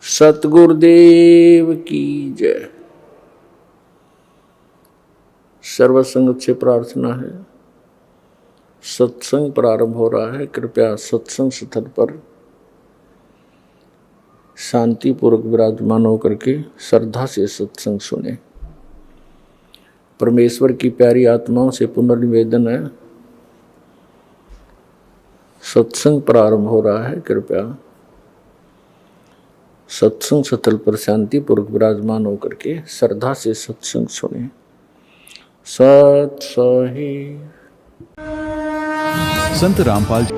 सतगुरुदेव की जय। सर्वसंग से प्रार्थना है, सत्संग प्रारंभ हो रहा है। कृपया सत्संग स्थल पर शांतिपूर्वक विराजमान होकर के श्रद्धा से सत्संग सुने। परमेश्वर की प्यारी आत्माओं से पुनर्निवेदन है, सत्संग प्रारंभ हो रहा है। कृपया सत्संग स्थल पर शांतिपूर्वक विराजमान होकर के श्रद्धा से सत्संग सुने। सत सही संत रामपाल जी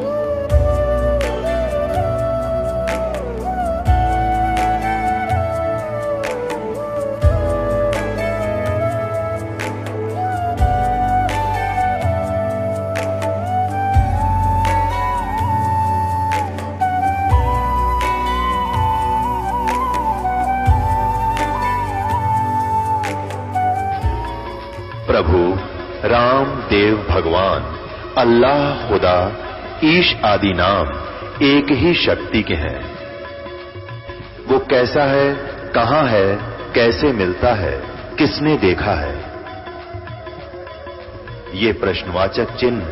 प्रभु राम देव भगवान अल्लाह खुदा ईश आदि नाम एक ही शक्ति के हैं। वो कैसा है, कहां है, कैसे मिलता है, किसने देखा है? ये प्रश्नवाचक चिन्ह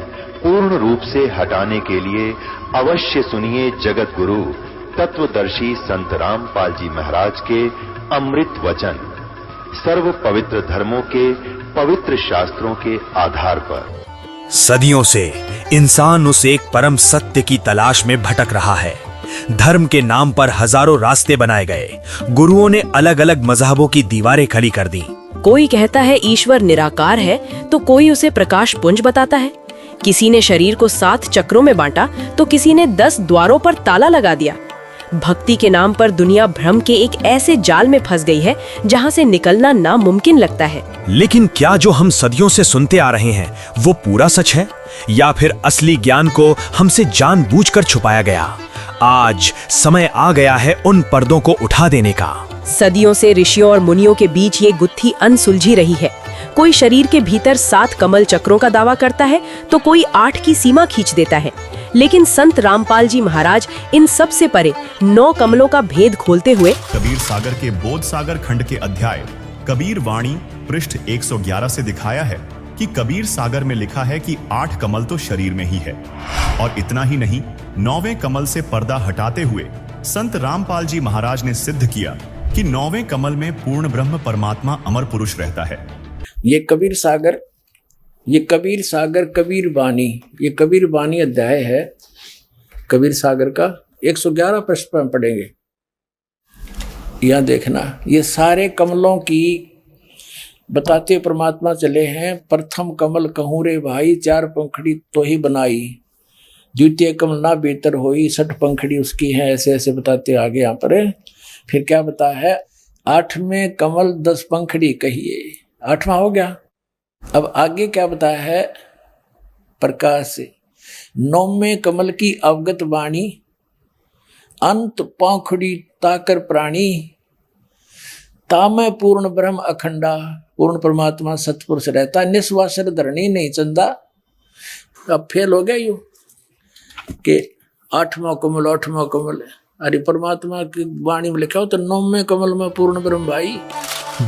पूर्ण रूप से हटाने के लिए अवश्य सुनिए जगत गुरु तत्वदर्शी संत रामपाल जी महाराज के अमृत वचन, सर्व पवित्र धर्मों के पवित्र शास्त्रों के आधार पर। सदियों से इंसान उस एक परम सत्य की तलाश में भटक रहा है। धर्म के नाम पर हजारों रास्ते बनाए गए, गुरुओं ने अलग अलग मजहबों की दीवारें खड़ी कर दी। कोई कहता है ईश्वर निराकार है तो कोई उसे प्रकाश पुंज बताता है। किसी ने शरीर को 7 चक्रों में बांटा तो किसी ने 10 द्वारों पर ताला लगा दिया। भक्ति के नाम पर दुनिया भ्रम के एक ऐसे जाल में फंस गई है जहां से निकलना नामुमकिन लगता है। लेकिन क्या जो हम सदियों से सुनते आ रहे हैं वो पूरा सच है, या फिर असली ज्ञान को हमसे जानबूझकर छुपाया गया? आज समय आ गया है उन पर्दों को उठा देने का। सदियों से ऋषियों और मुनियों के बीच ये गुत्थी अनसुलझी रही है। कोई शरीर के भीतर 7 कमल चक्रों का दावा करता है तो कोई 8 की सीमा खींच देता है। लेकिन संत रामपाल जी महाराज इन सब से परे 9 कमलों का भेद खोलते हुए कबीर सागर के बोध सागर खंड के अध्याय कबीर वाणी पृष्ठ 111 से दिखाया है कि कबीर सागर में लिखा है कि 8 कमल तो शरीर में ही है। और इतना ही नहीं, 9वें कमल से पर्दा हटाते हुए संत रामपाल जी महाराज ने सिद्ध किया कि 9वें कमल में पूर्ण ब्रह्म परमात्मा अमर पुरुष रहता है। ये कबीर सागर कबीर वाणी, ये कबीर वाणी अध्याय है कबीर सागर का 111 पृष्ठ पर पढ़ेंगे। यह देखना, ये सारे कमलों की बताते परमात्मा चले हैं। प्रथम कमल कहूँ रे भाई, 4 पंखड़ी तो ही बनाई, द्वितीय कमल ना बेहतर होई, 60 पंखड़ी उसकी है। ऐसे ऐसे बताते आगे यहाँ पर। फिर क्या बता है, 8वें कमल 10 पंखड़ी कहिए, 8वां हो गया। अब आगे क्या बताया है, प्रकाश से 9वें कमल की अवगत वाणी, अंत पंखड़ी ताकर प्राणी, तामे पूर्ण ब्रह्म अखंडा, पूर्ण परमात्मा सतपुरुष रहता, निस्वासर धरणी नहीं चंदा। अब फेल हो गया यू कि 8वां कमल अरे परमात्मा की वाणी में लिखा हो तो 9वें कमल में पूर्ण ब्रह्म भाई।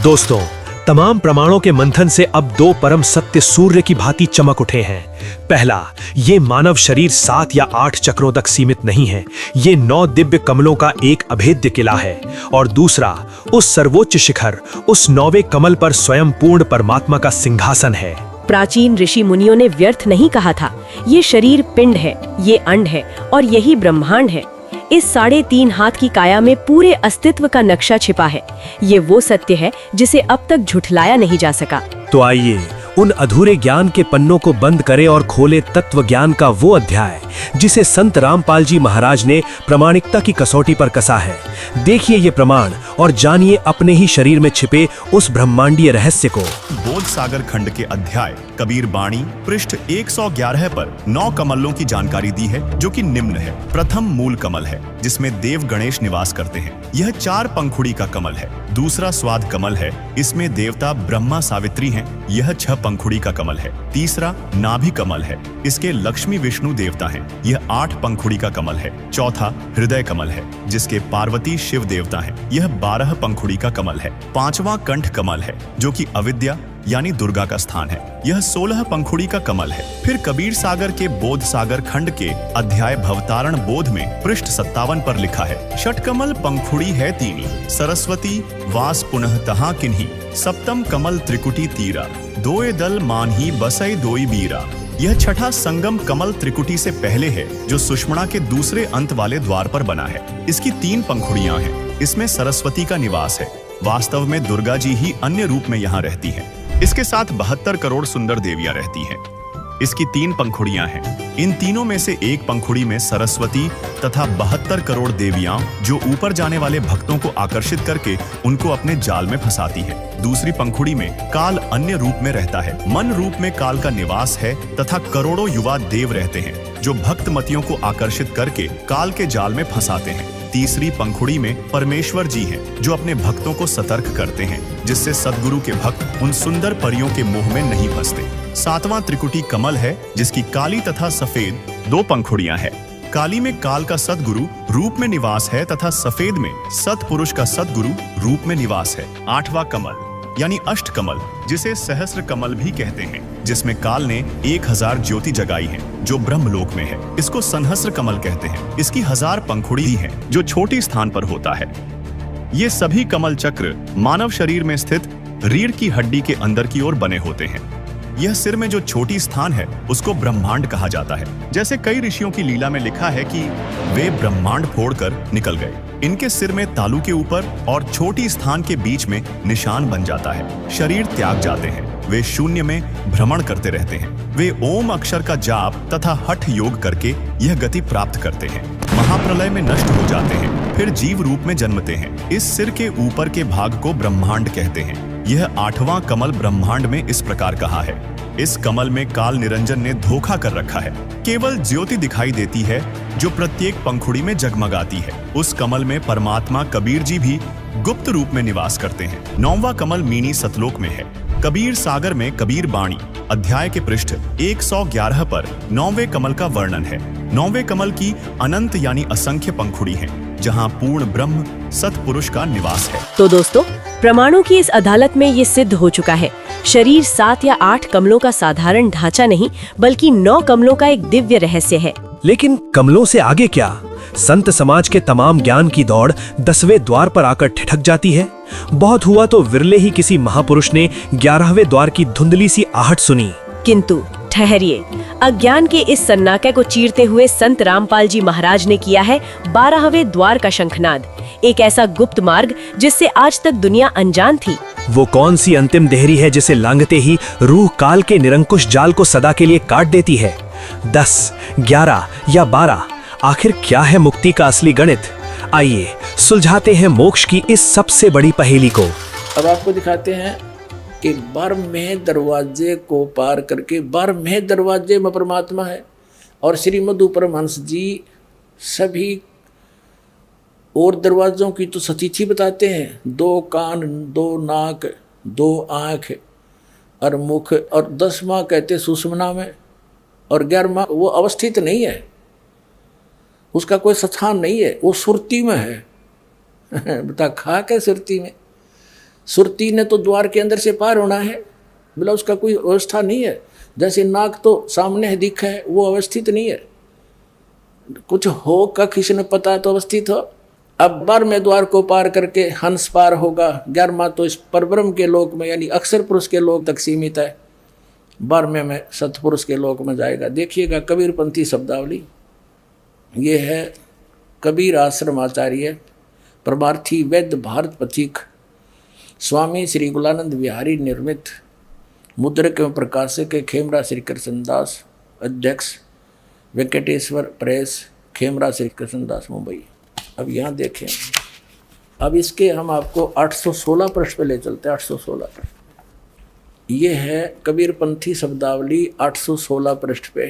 दोस्तों, तमाम प्रमाणों के मंथन से अब 2 परम सत्य सूर्य की भांति चमक उठे हैं। पहला, ये मानव शरीर 7 या 8 चक्रों तक सीमित नहीं है, ये 9 दिव्य कमलों का एक अभेद्य किला है। और दूसरा, उस सर्वोच्च शिखर, उस 9वें कमल पर स्वयं पूर्ण परमात्मा का सिंहासन है। प्राचीन ऋषि मुनियों ने व्यर्थ नहीं कहा था, ये शरीर पिंड है, ये अंड है और यही ब्रह्मांड है। इस 3.5 हाथ की काया में पूरे अस्तित्व का नक्शा छिपा है। ये वो सत्य है जिसे अब तक झुठलाया नहीं जा सका। तो आइए उन अधूरे ज्ञान के पन्नों को बंद करें और खोले तत्व ज्ञान का वो अध्याय जिसे संत रामपाल जी महाराज ने प्रामाणिकता की कसौटी पर कसा है। देखिए ये प्रमाण और जानिए अपने ही शरीर में छिपे उस ब्रह्मांडीय रहस्य को। बोध सागर खंड के अध्याय कबीर वाणी पृष्ठ 111 पर 9 कमलों की जानकारी दी है, जो कि निम्न है। प्रथम मूल कमल है जिसमें देव गणेश निवास करते हैं। यह 4 पंखुड़ी का कमल है। दूसरा स्वाद कमल है, इसमें देवता ब्रह्मा सावित्री हैं। यह 6 पंखुड़ी का कमल है। तीसरा नाभि कमल है, इसके लक्ष्मी विष्णु देवता हैं। यह 8 पंखुड़ी का कमल है। चौथा हृदय कमल है, जिसके पार्वती शिव देवता हैं। यह 12 पंखुड़ी का कमल है। पांचवा कंठ कमल है, जो कि अविद्या यानी दुर्गा का स्थान है। यह 16 पंखुड़ी का कमल है। फिर कबीर सागर के बोध सागर खंड के अध्याय भवतारण बोध में पृष्ठ 57 पर लिखा है, षटकमल पंखुड़ी है तीनी, सरस्वती वास पुनः तहा किन्ही, सप्तम कमल त्रिकुटी तीरा, दोए दल मानही बसई दोई बीरा। यह छठा संगम कमल त्रिकुटी से पहले है, जो सुषमणा के दूसरे अंत वाले द्वार पर बना है। इसकी 3 पंखुड़ियां हैं। इसमें सरस्वती का निवास है। वास्तव में दुर्गा जी ही अन्य रूप में यहाँ रहती हैं। इसके साथ 72 करोड़ सुंदर देवियां रहती हैं। इसकी 3 पंखुड़ियां हैं। इन तीनों में से एक पंखुड़ी में सरस्वती तथा 72 करोड़ देवियां, जो ऊपर जाने वाले भक्तों को आकर्षित करके उनको अपने जाल में फंसाती है। दूसरी पंखुड़ी में काल अन्य रूप में रहता है। मन रूप में काल का निवास है तथा करोड़ों युवा देव रहते हैं, जो भक्त मतियों को आकर्षित करके काल के जाल में फंसाते हैं। तीसरी पंखुड़ी में परमेश्वर जी हैं, जो अपने भक्तों को सतर्क करते हैं, जिससे सद्गुरु के भक्त उन सुंदर परियों के मोह में नहीं फंसते। 7वां त्रिकुटी कमल है, जिसकी काली तथा सफेद 2 पंखुड़ियां हैं। काली में काल का सद्गुरु रूप में निवास है तथा सफेद में सतपुरुष का सद्गुरु रूप में निवास है। 8वां कमल यानी अष्ट कमल, जिसे सहस्र कमल भी कहते हैं, जिसमें काल ने 1000 ज्योति जगाई है, जो ब्रह्मलोक में है। इसको संहस्र कमल कहते हैं। इसकी 1000 पंखुड़ी है, जो छोटी स्थान पर होता है। ये सभी कमल चक्र मानव शरीर में स्थित रीढ़ की हड्डी के अंदर की ओर बने होते हैं। यह सिर में जो छोटी स्थान है, उसको ब्रह्मांड कहा जाता है। जैसे कई ऋषियों की लीला में लिखा है कि वे ब्रह्मांड फोड़कर निकल गए। इनके सिर में तालू के ऊपर और छोटी स्थान के बीच में निशान बन जाता है। शरीर त्याग जाते हैं। वे शून्य में भ्रमण करते रहते हैं। वे ओम अक्षर का जाप तथा हठ योग करके यह गति प्राप्त करते हैं। महाप्रलय में नष्ट हो जाते हैं, फिर जीव रूप में जन्मते हैं। इस सिर के ऊपर के भाग को ब्रह्मांड कहते हैं। यह 8वां कमल ब्रह्मांड में इस प्रकार कहा है। इस कमल में काल निरंजन ने धोखा कर रखा है। केवल ज्योति दिखाई देती है, जो प्रत्येक पंखुड़ी में जगमगाती है। उस कमल में परमात्मा कबीर जी भी गुप्त रूप में निवास करते हैं। 9वां कमल मीनी सतलोक में है। कबीर सागर में कबीर वाणी अध्याय के पृष्ठ 111 पर 9वें कमल का वर्णन है। 9वें कमल की अनंत यानी असंख्य पंखुड़ी हैं, जहां पूर्ण ब्रह्म सतपुरुष का निवास है। तो दोस्तों, प्रमाणों की इस अदालत में ये सिद्ध हो चुका है, शरीर 7 या 8 कमलों का साधारण ढांचा नहीं, बल्कि 9 कमलों का एक दिव्य रहस्य है। लेकिन कमलों से आगे क्या? संत समाज के तमाम ज्ञान की दौड़ 10वें द्वार पर आकर ठिठक जाती है। बहुत हुआ तो विरले ही किसी महापुरुष ने 11वें द्वार की धुंधली सी आहट सुनी। किंतु ठहरिए, अज्ञान के इस सन्नाटे को चीरते हुए संत रामपाल जी महाराज ने किया है 12वें द्वार का शंखनाद, एक ऐसा गुप्त मार्ग जिससे आज तक दुनिया अनजान थी। वो कौन सी अंतिम देहरी है जिसे लांघते ही रूह काल के निरंकुश जाल को सदा के लिए काट देती है? 10, 11 या 12, आखिर क्या है मुक्ति का असली गणित? आइए सुलझाते हैं मोक्ष की इस सबसे बड़ी पहेली को। अब आपको दिखाते हैं कि 12वें दरवाजे को पार करके 12वें दरवाजे में परमात्मा है। और श्री मधु परमहंस जी सभी और दरवाजों की तो सतीथि बताते हैं। 2 कान, 2 नाक, 2 आँख और मुख, और 10वां कहते सुषमना में, और 11वां वो अवस्थित नहीं है, उसका कोई स्थान नहीं है, वो सुरती में है। बता खाक है सुरती में। सुरती ने तो द्वार के अंदर से पार होना है, बोला उसका कोई अवस्था नहीं है। जैसे नाक तो सामने दिखा है, वो अवस्थित नहीं है। कुछ हो का किसी ने पता तो अवस्थित हो। अब 12वें द्वार को पार करके हंस पार होगा। 11वां तो इस परब्रह्म के लोक में यानी अक्षर पुरुष के लोक तक सीमित है। 12वें में सतपुरुष के लोक में जाएगा। देखिएगा कबीरपंथी शब्दावली, ये है कबीर आश्रम आचार्य परमार्थी वैद्य भारत पथिक स्वामी श्री गुलानंद विहारी निर्मित मुद्रक एवं प्रकाशक खेमरा श्री कृष्णदास, अध्यक्ष वेंकटेश्वर प्रेस, खेमरा श्री कृष्णदास, मुंबई। अब यहाँ देखें, अब इसके हम आपको 816 पृष्ठ पे ले चलते हैं। 816 ये है कबीरपंथी शब्दावली 816 पृष्ठ पे।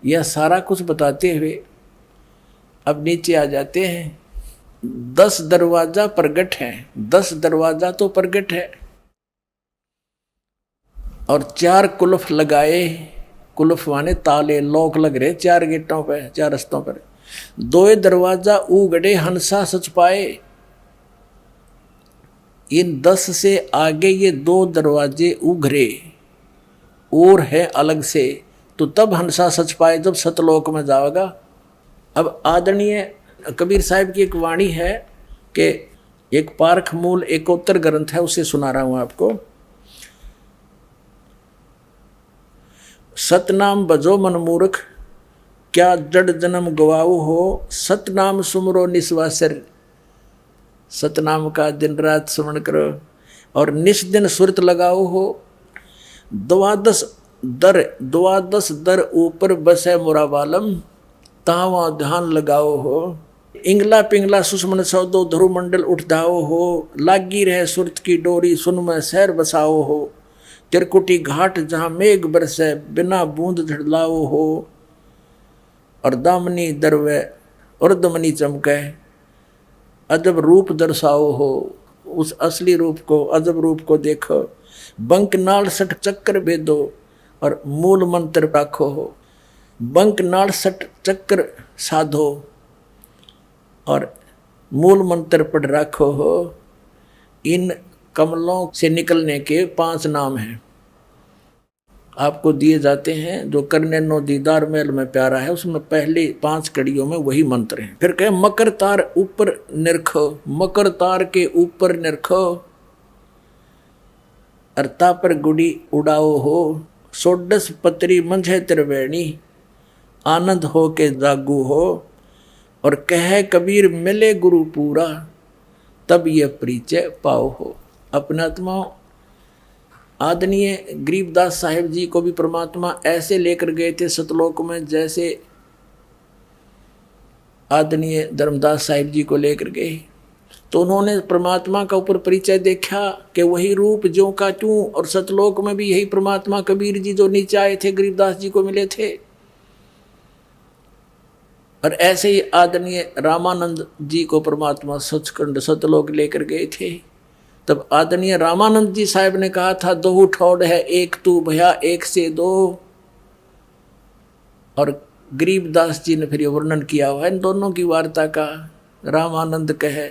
यह सारा कुछ बताते हुए अब नीचे आ जाते हैं। 10 दरवाजा प्रगट है, 10 दरवाजा तो प्रगट है, और 4 कुलफ लगाए। कुलफ माने ताले, लॉक लग रहे 4 गेटों पे, 4 रस्तों पर। 2 दरवाजा उगड़े हंसा सच पाए। इन 10 से आगे ये 2 दरवाजे उघरे और है अलग से, तो तब हंसा सच पाए, जब सतलोक में जाएगा। अब आदरणीय कबीर साहब की एक वाणी है कि एक पारख मूल एकोत्तर ग्रंथ है, उसे सुना रहा हूं आपको। सतनाम बजो मन मूर्ख, क्या जड़ जन्म गवाओ हो, सतनाम सुमरो निस्वासर। सतनाम का दिन रात स्मरण करो और निस दिन सुरत लगाओ हो। 12 दर ऊपर बसे मुरा बालम, तावा ध्यान लगाओ हो। इंगला पिंगला सुषमन सौदो ध्रुव मंडल उठ दाओ हो। लागी रहे सुरत की डोरी, सुन में शहर बसाओ हो। तिरकुटी घाट जहाँ मेघ बरसे, बिना बूंद झड़लाओ हो। और दामनी दरवे उर्दमनी चमके, अजब रूप दर्शाओ हो। उस असली रूप को, अजब रूप को देखो। बंक नाल सट चक्कर भेदो और मूल मंत्र राखो हो। बंक नाल सट चक्कर साधो और मूल मंत्र पढ़ राखो हो। इन कमलों से निकलने के 5 नाम हैं, आपको दिए जाते हैं। जो करने नो दीदार मेल में प्यारा है, उसमें पहले 5 कड़ियों में वही मंत्र हैं। फिर कहे मकर तार ऊपर निरखो, मकर तार के ऊपर निरखो। अर्ता पर गुड़ी उड़ाओ हो। 16 पत्री मंझे त्रिवेणी, आनंद हो के जागू हो। और कहे कबीर मिले गुरु पूरा, तब ये परिचय पाओ हो। अपने आत्मा आदरणीय गरीबदास साहिब जी को भी परमात्मा ऐसे लेकर गए थे सतलोक में, जैसे आदरणीय धर्मदास साहिब जी को लेकर गए। तो उन्होंने परमात्मा का ऊपर परिचय देखा कि वही रूप ज्यों का त्यों, और सतलोक में भी यही परमात्मा कबीर जी जो नीचे आए थे गरीबदास जी को मिले थे। और ऐसे ही आदरणीय रामानंद जी को परमात्मा सचखंड सतलोक लेकर गए थे। तब आदरणीय रामानंद जी साहब ने कहा था, 2 ठौड़ है एक तू भया एक से 2। और गरीबदास जी ने फिर ये वर्णन किया हुआ है इन दोनों की वार्ता का। रामानंद कहे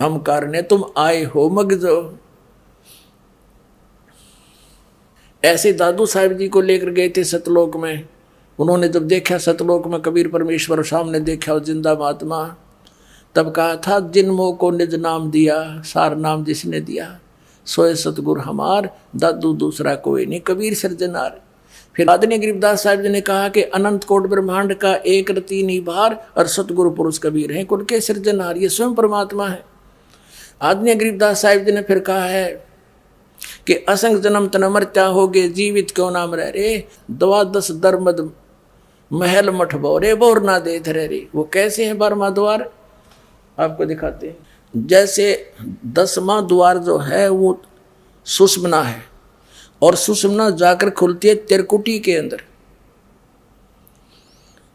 हम कारणे तुम आए हो मगजो। ऐसे दादू साहब जी को लेकर गए थे सतलोक में। उन्होंने जब देखा सतलोक में कबीर परमेश्वर सामने देखा वो जिंदा महात्मा, तब कहा था जिन मोह को निज नाम दिया, सार नाम जिसने दिया, सोए सतगुर हमार, दादू दूसरा कोई नहीं, कबीर सिरजनार। फिर आदरणीय गरीबदास साहब जी ने कहा कि अनंत कोट ब्रह्मांड का एक रति निभार और सतगुरु पुरुष कबीर हैं, कुल के सिरजनार, ये स्वयं परमात्मा है। आदरणीय गरीबदास साहिब जी ने फिर कहा है कि असंग जन्म तन मरत्या होगे, जीवित क्यों नाम रह रे। 12 दरमद महल मठ बोरे, बोर ना दे थे रे। वो कैसे हैं 12वां द्वार, आपको दिखाते हैं। जैसे 10वां द्वार जो है वो सुषमना है, और सुषमना जाकर खुलती है तिरकुटी के अंदर।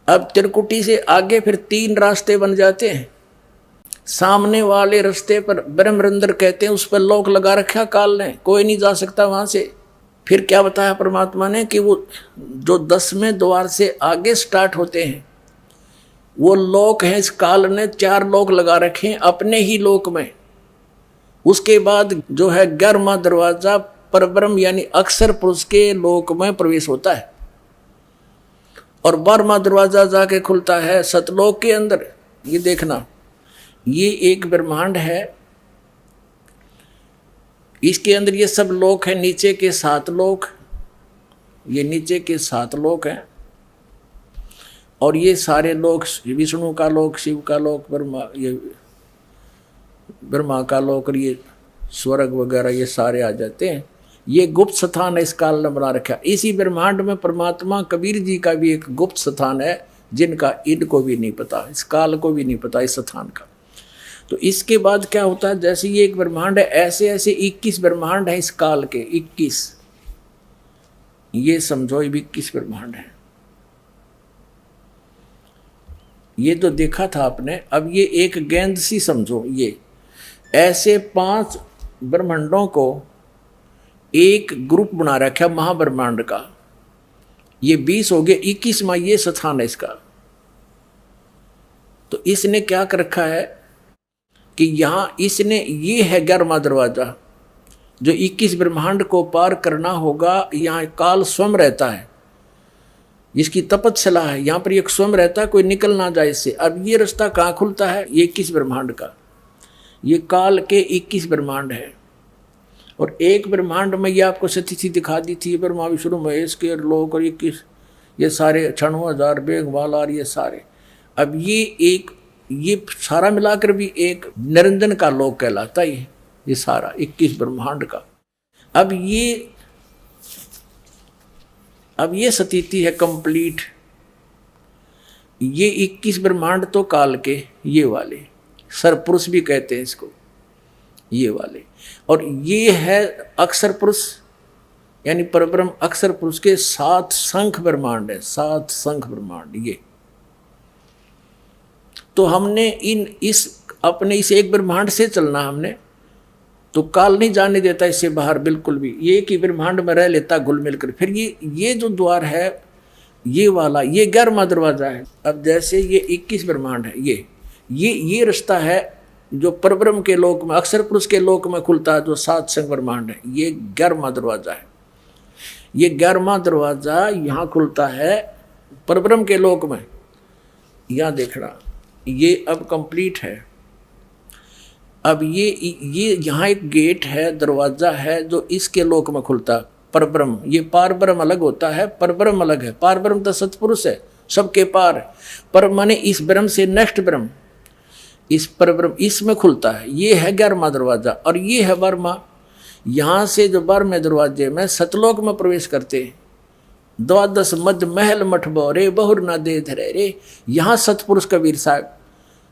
अब तिरकुटी से आगे फिर 3 रास्ते बन जाते हैं। सामने वाले रास्ते पर ब्रह्मरंद्र कहते हैं, उस पर लॉक लगा रखा काल ने, कोई नहीं जा सकता वहां से। फिर क्या बताया परमात्मा ने कि वो जो 10वें द्वार से आगे स्टार्ट होते हैं वो लोक हैं। इस काल ने 4 लोक लगा रखे हैं अपने ही लोक में। उसके बाद जो है 11वां दरवाजा परब्रह्म यानी अक्षर पुरुष के लोक में प्रवेश होता है, और 12वां दरवाजा जाके खुलता है सतलोक के अंदर। ये देखना, ये एक ब्रह्मांड है, इसके अंदर ये सब लोक है। नीचे के 7 लोक, ये नीचे के 7 लोक हैं, और ये सारे लोक विष्णु का लोक, शिव का लोक, ब्रह्मा का लोक, और ये स्वर्ग वगैरह ये सारे आ जाते हैं। ये गुप्त स्थान है इस काल ने बना रखा। इसी ब्रह्मांड में परमात्मा कबीर जी का भी एक गुप्त स्थान है, जिनका इनको भी नहीं पता, इस काल को भी नहीं पता इस स्थान का। तो इसके बाद क्या होता है, जैसे ये एक ब्रह्मांड है, ऐसे ऐसे 21 ब्रह्मांड है इस काल के। 21, ये समझो ये 21 ब्रह्मांड है। ये तो देखा था आपने। अब ये एक गेंद सी समझो, ये ऐसे 5 ब्रह्मांडों को एक ग्रुप बना रखा महाब्रह्मांड का। ये 20 हो गए, 21वां ये स्थान है इसका। तो इसने क्या कर रखा है कि यहां इसने, ये है 11वां दरवाजा जो 21 ब्रह्मांड को पार करना होगा। यहाँ काल स्वयं रहता है, जिसकी तपस्या है, यहाँ पर एक स्वयं रहता है, कोई निकल ना जाए इससे। अब ये रास्ता कहाँ खुलता है? ये 21 ब्रह्मांड का। ये काल के 21 ब्रह्मांड है। और एक ब्रह्मांड में ये आपको स्थिति दिखा दी थी, ब्रह्मा विष्णु महेश के लोक और 21, ये सारे 96,000 बेग वाला और ये सारे। अब ये सारा मिलाकर भी एक निरंजन का लोक कहलाता है, ये सारा 21 ब्रह्मांड का। अब ये स्थिति है कंप्लीट। ये 21 ब्रह्मांड तो काल के ये वाले सरपुरुष भी कहते हैं इसको, ये वाले। और ये है अक्षर पुरुष यानी परब्रह्म अक्षर पुरुष के 7 शंख ब्रह्मांड है, 7 शंख ब्रह्मांड। ये तो हमने अपने इस एक ब्रह्मांड से चलना हमने, तो काल नहीं जाने देता इससे बाहर बिल्कुल भी। ये एक ही ब्रह्मांड में रह लेता घुल मिलकर। फिर ये जो द्वार है ये वाला, ये 11वां दरवाजा है। अब जैसे ये 21 ब्रह्मांड है, ये रास्ता है जो परब्रह्म के लोक में, अक्षर पुरुष के लोक में खुलता है, जो 7 शंख ब्रह्मांड है। ये 11वां दरवाजा है। ये 11वां दरवाजा यहाँ खुलता है परब्रह्म के लोक में। यहाँ देखना, ये अब कंप्लीट है। अब ये यहाँ एक गेट है, दरवाजा है जो इसके लोक में खुलता है, परब्रह्म। ये पार ब्रह्म अलग होता है, परब्रह्म अलग है। पार ब्रह्म तो सतपुरुष है, सबके पार। पर माने इस ब्रह्म से नेक्स्ट ब्रह्म, इस परब्रह्म इसमें खुलता है। ये है 11वां दरवाजा। और ये है 12वां। यहाँ से जो 12वें दरवाजे में सतलोक में प्रवेश करते हैं। 12 मध्य महल मठ बोरे बहुर ना दे धरे रे। यहाँ सतपुरुष कबीर साहब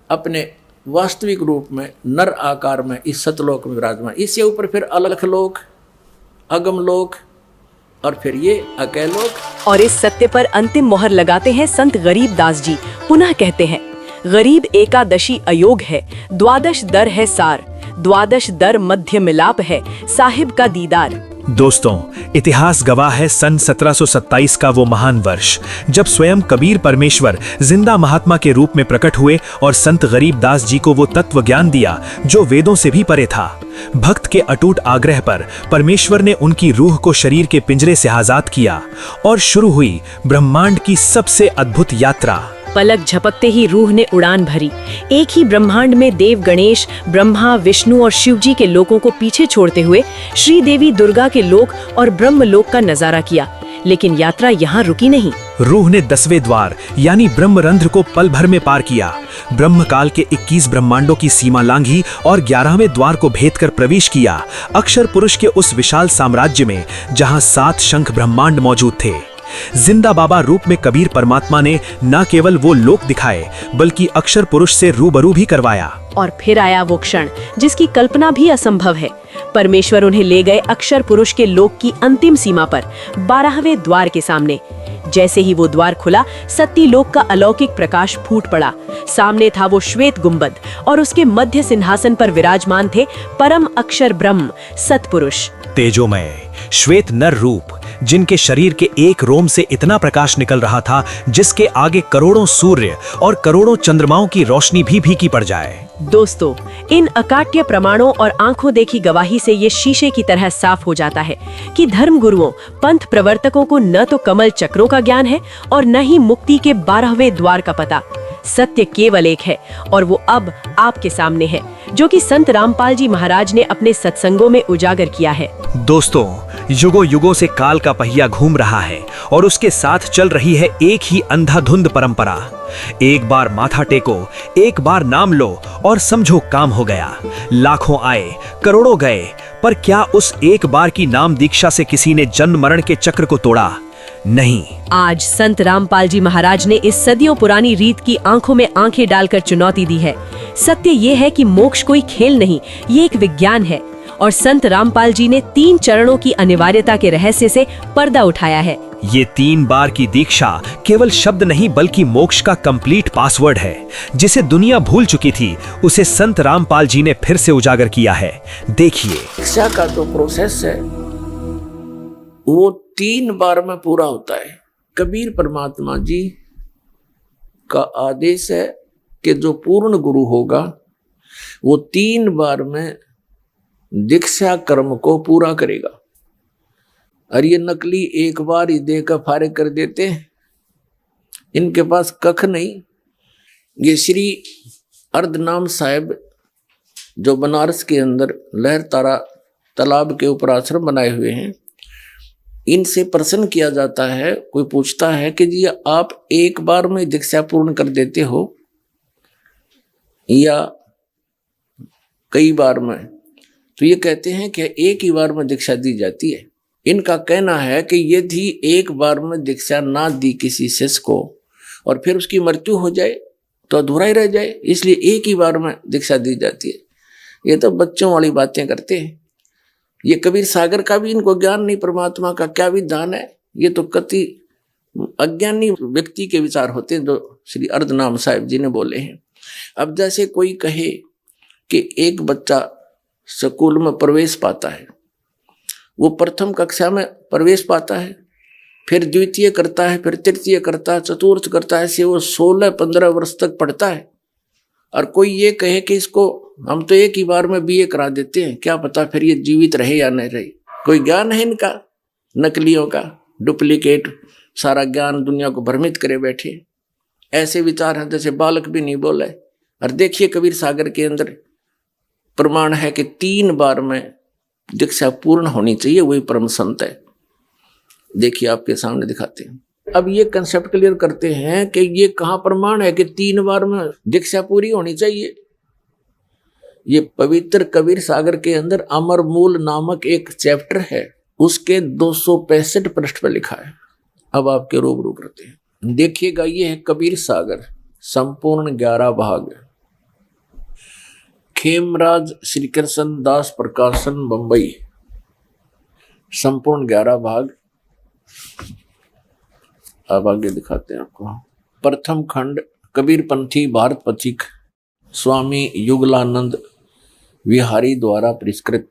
अपने वास्तविक रूप में नर आकार में इस सतलोक में विराजमान। इससे ऊपर फिर अलख लोक, अगम लोक और फिर ये अकैलोक। और इस सत्य पर अंतिम मोहर लगाते हैं संत गरीब दास जी। पुनः कहते हैं, गरीब एकादशी अयोग है, 12 दर है सार, 12 दर मध्य मिलाप है, साहिब का दीदार। दोस्तों, इतिहास गवाह है सन 1727 का वो महान वर्ष जब स्वयं कबीर परमेश्वर जिंदा महात्मा के रूप में प्रकट हुए और संत गरीब दास जी को वो तत्व ज्ञान दिया जो वेदों से भी परे था। भक्त के अटूट आग्रह पर परमेश्वर ने उनकी रूह को शरीर के पिंजरे से आजाद किया और शुरू हुई ब्रह्मांड की सबसे अद्भुत यात्रा। पलक झपकते ही रूह ने उड़ान भरी। एक ही ब्रह्मांड में देव गणेश, ब्रह्मा, विष्णु और शिव जी के लोकों को पीछे छोड़ते हुए श्री देवी दुर्गा के लोक और ब्रह्म लोक का नजारा किया। लेकिन यात्रा यहाँ रुकी नहीं। रूह ने 10वें द्वार यानी ब्रह्मरंध्र को पल भर में पार किया। ब्रह्म काल के 21 ब्रह्मांडों की सीमा लांघी और 11वें द्वार को भेद कर प्रवेश किया अक्षर पुरुष के उस विशाल साम्राज्य में जहाँ 7 शंख ब्रह्मांड मौजूद थे। जिंदा बाबा रूप में कबीर परमात्मा ने न केवल वो लोक दिखाए बल्कि अक्षर पुरुष से रूबरू भी करवाया। और फिर आया वो क्षण जिसकी कल्पना भी असंभव है। परमेश्वर उन्हें ले गए अक्षर पुरुष के लोक की अंतिम सीमा पर, 12वें द्वार के सामने। जैसे ही वो द्वार खुला, सत्य लोक का अलौकिक प्रकाश फूट पड़ा। सामने था वो श्वेत गुंबद और उसके मध्य सिंहासन पर विराजमान थे परम अक्षर ब्रह्म सतपुरुष। तेजोमय श्वेत नर रूप, जिनके शरीर के एक रोम से इतना प्रकाश निकल रहा था जिसके आगे करोड़ों सूर्य और करोड़ों चंद्रमाओं की रोशनी भी फीकी पड़ जाए। दोस्तों, इन अकाट्य प्रमाणों और आंखों देखी गवाही से ये शीशे की तरह साफ हो जाता है कि धर्म गुरुओं, पंथ प्रवर्तकों को न तो कमल चक्रों का ज्ञान है और न ही मुक्ति के 12वें द्वार का पता। सत्य केवल एक है और वो अब आपके सामने है, जो कि संत रामपाल जी महाराज ने अपने सत्संगों में उजागर किया है। दोस्तों, युगों युगों से काल का पहिया घूम रहा है और उसके साथ चल रही है एक ही अंधाधुंध परंपरा। एक बार माथा टेको, एक बार नाम लो और समझो काम हो गया। लाखों आए, करोड़ों गए, पर क्या उस एक बार की नाम दीक्षा से किसी ने जन्म मरण के चक्र को तोड़ा? नहीं। आज संत रामपाल जी महाराज ने इस सदियों पुरानी रीत की आंखों में आंखें डालकर चुनौती दी है। सत्य ये है कि मोक्ष कोई खेल नहीं, ये एक विज्ञान है और संत रामपाल जी ने 3 चरणों की अनिवार्यता के रहस्य से पर्दा उठाया है। ये 3 बार की दीक्षा केवल शब्द नहीं बल्कि मोक्ष का कंप्लीट पासवर्ड है। जिसे दुनिया भूल चुकी थी उसे संत रामपाल जी ने फिर से उजागर किया है। देखिए, दीक्षा का जो प्रोसेस है वो 3 बार में पूरा होता है। कबीर परमात्मा जी का आदेश है कि जो पूर्ण गुरु होगा वो 3 बार में दीक्षा कर्म को पूरा करेगा। और ये नकली एक बार ही देकर फारिग कर देते हैं, इनके पास कख नहीं। ये श्री अर्धनाम साहिब जो बनारस के अंदर लहर तारा तालाब के ऊपर आश्रम बनाए हुए हैं, इनसे प्रश्न किया जाता है, कोई पूछता है कि जी आप एक बार में दीक्षा पूर्ण कर देते हो या कई बार में? तो ये कहते हैं कि एक ही बार में दीक्षा दी जाती है। इनका कहना है कि यदि एक बार में दीक्षा ना दी किसी शिष्य को और फिर उसकी मृत्यु हो जाए तो अधूरा ही रह जाए, इसलिए एक ही बार में दीक्षा दी जाती है। ये तो बच्चों वाली बातें करते हैं। ये कबीर सागर का भी इनको ज्ञान नहीं, परमात्मा का क्या विधान है। ये तो कति अज्ञानी व्यक्ति के विचार होते हैं जो श्री अर्धनाम साहिब जी ने बोले हैं। अब जैसे कोई कहे कि एक बच्चा स्कूल में प्रवेश पाता है, वो प्रथम कक्षा में प्रवेश पाता है, फिर द्वितीय करता है, फिर तृतीय करता है, चतुर्थ करता है, ऐसे वो 16-15 वर्ष तक पढ़ता है। और कोई ये कहे कि इसको हम तो एक ही बार में बीए करा देते हैं, क्या पता फिर ये जीवित रहे या नहीं रहे। कोई ज्ञान है इनका, नकलियों का, डुप्लीकेट सारा ज्ञान दुनिया को भ्रमित करे बैठे। ऐसे विचार हैं जैसे बालक भी नहीं बोले। और देखिए कबीर सागर के अंदर प्रमाण है कि 3 बार में दीक्षा पूर्ण होनी चाहिए, वही परम संत है। देखिए आपके सामने दिखाते हैं। अब ये कंसेप्ट क्लियर करते हैं कि ये कहाँ प्रमाण है कि 3 बार में दीक्षा पूरी होनी चाहिए। ये पवित्र कबीर सागर के अंदर अमर मूल नामक एक चैप्टर है, उसके 265 पृष्ठ पर लिखा है। अब आपके रूबरू करते हैं, देखिएगा। ये है कबीर सागर, संपूर्ण 11 भाग, खेमराज श्री कृष्ण दास प्रकाशन बंबई, संपूर्ण 11 भाग। अब आगे दिखाते हैं आपको। प्रथम खंड कबीरपंथी भारत पथिक स्वामी युगलानंद विहारी द्वारा परिष्कृत,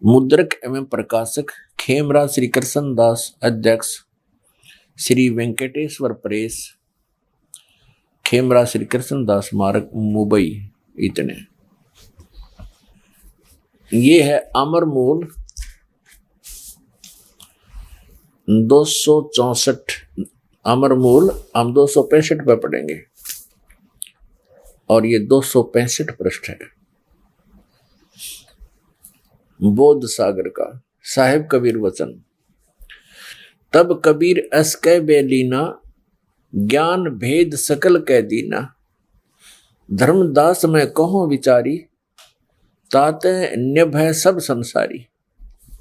मुद्रक एवं प्रकाशक खेमराज श्री कृष्ण दास, अध्यक्ष श्री वेंकटेश्वर प्रेस, खेमराज श्री कृष्ण दास मार्ग मुंबई। इतने। ये है अमर मूल 264, अमर मूल हम 265 पे पढ़ेंगे और ये 265 पृष्ठ है। बोध सागर का साहिब कबीर वचन। तब कबीर अस्कै बेलीना, ज्ञान भेद सकल कह दीना, धर्मदास में कहो विचारी, ताते निभय सब संसारी।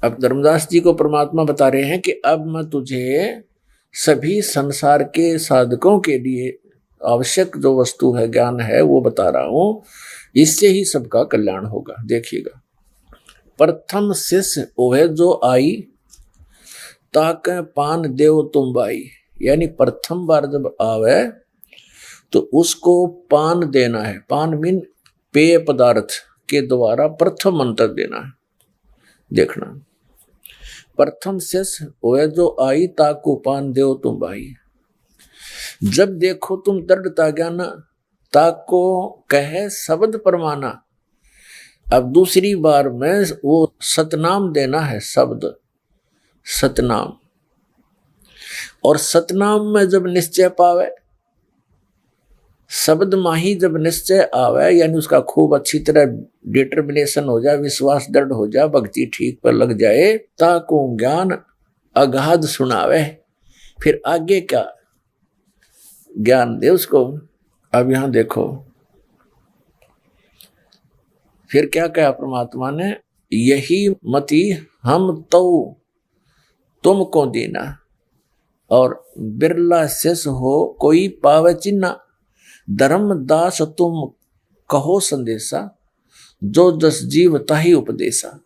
अब धर्मदास जी को परमात्मा बता रहे हैं कि अब मैं तुझे सभी संसार के साधकों के लिए आवश्यक जो वस्तु है, ज्ञान है, वो बता रहा हूं, इससे ही सबका कल्याण होगा। देखिएगा। प्रथम शिष्य ओहे जो आई, ताके पान देव तुम बाई। यानी प्रथम बार जब आवे तो उसको पान देना है। पान मीन पेय पदार्थ के द्वारा प्रथम मंत्र देना है। देखना, प्रथम शिष्य ओहे जो आई, ताको पान देव तुम भाई। जब देखो तुम दृढ़ता ज्ञाना, ताको कहे शब्द परमाना। अब दूसरी बार में वो सतनाम देना है, शब्द सतनाम। और सतनाम में जब निश्चय पावे, शब्द माही जब निश्चय आवे, यानी उसका खूब अच्छी तरह डिटर्मिनेशन हो जाए, विश्वास दृढ़ हो जाए, भक्ति ठीक पर लग जाए, ताको ज्ञान अगाध सुनावे। फिर आगे क्या ज्ञान दे उसको। अब यहां देखो फिर क्या कहा परमात्मा ने, यही मति हम तो तुमको देना, और बिरला शेष हो कोई पावे चिन्ना। धर्मदास तुम कहो संदेशा, जो जस जीव ताही उपदेशा,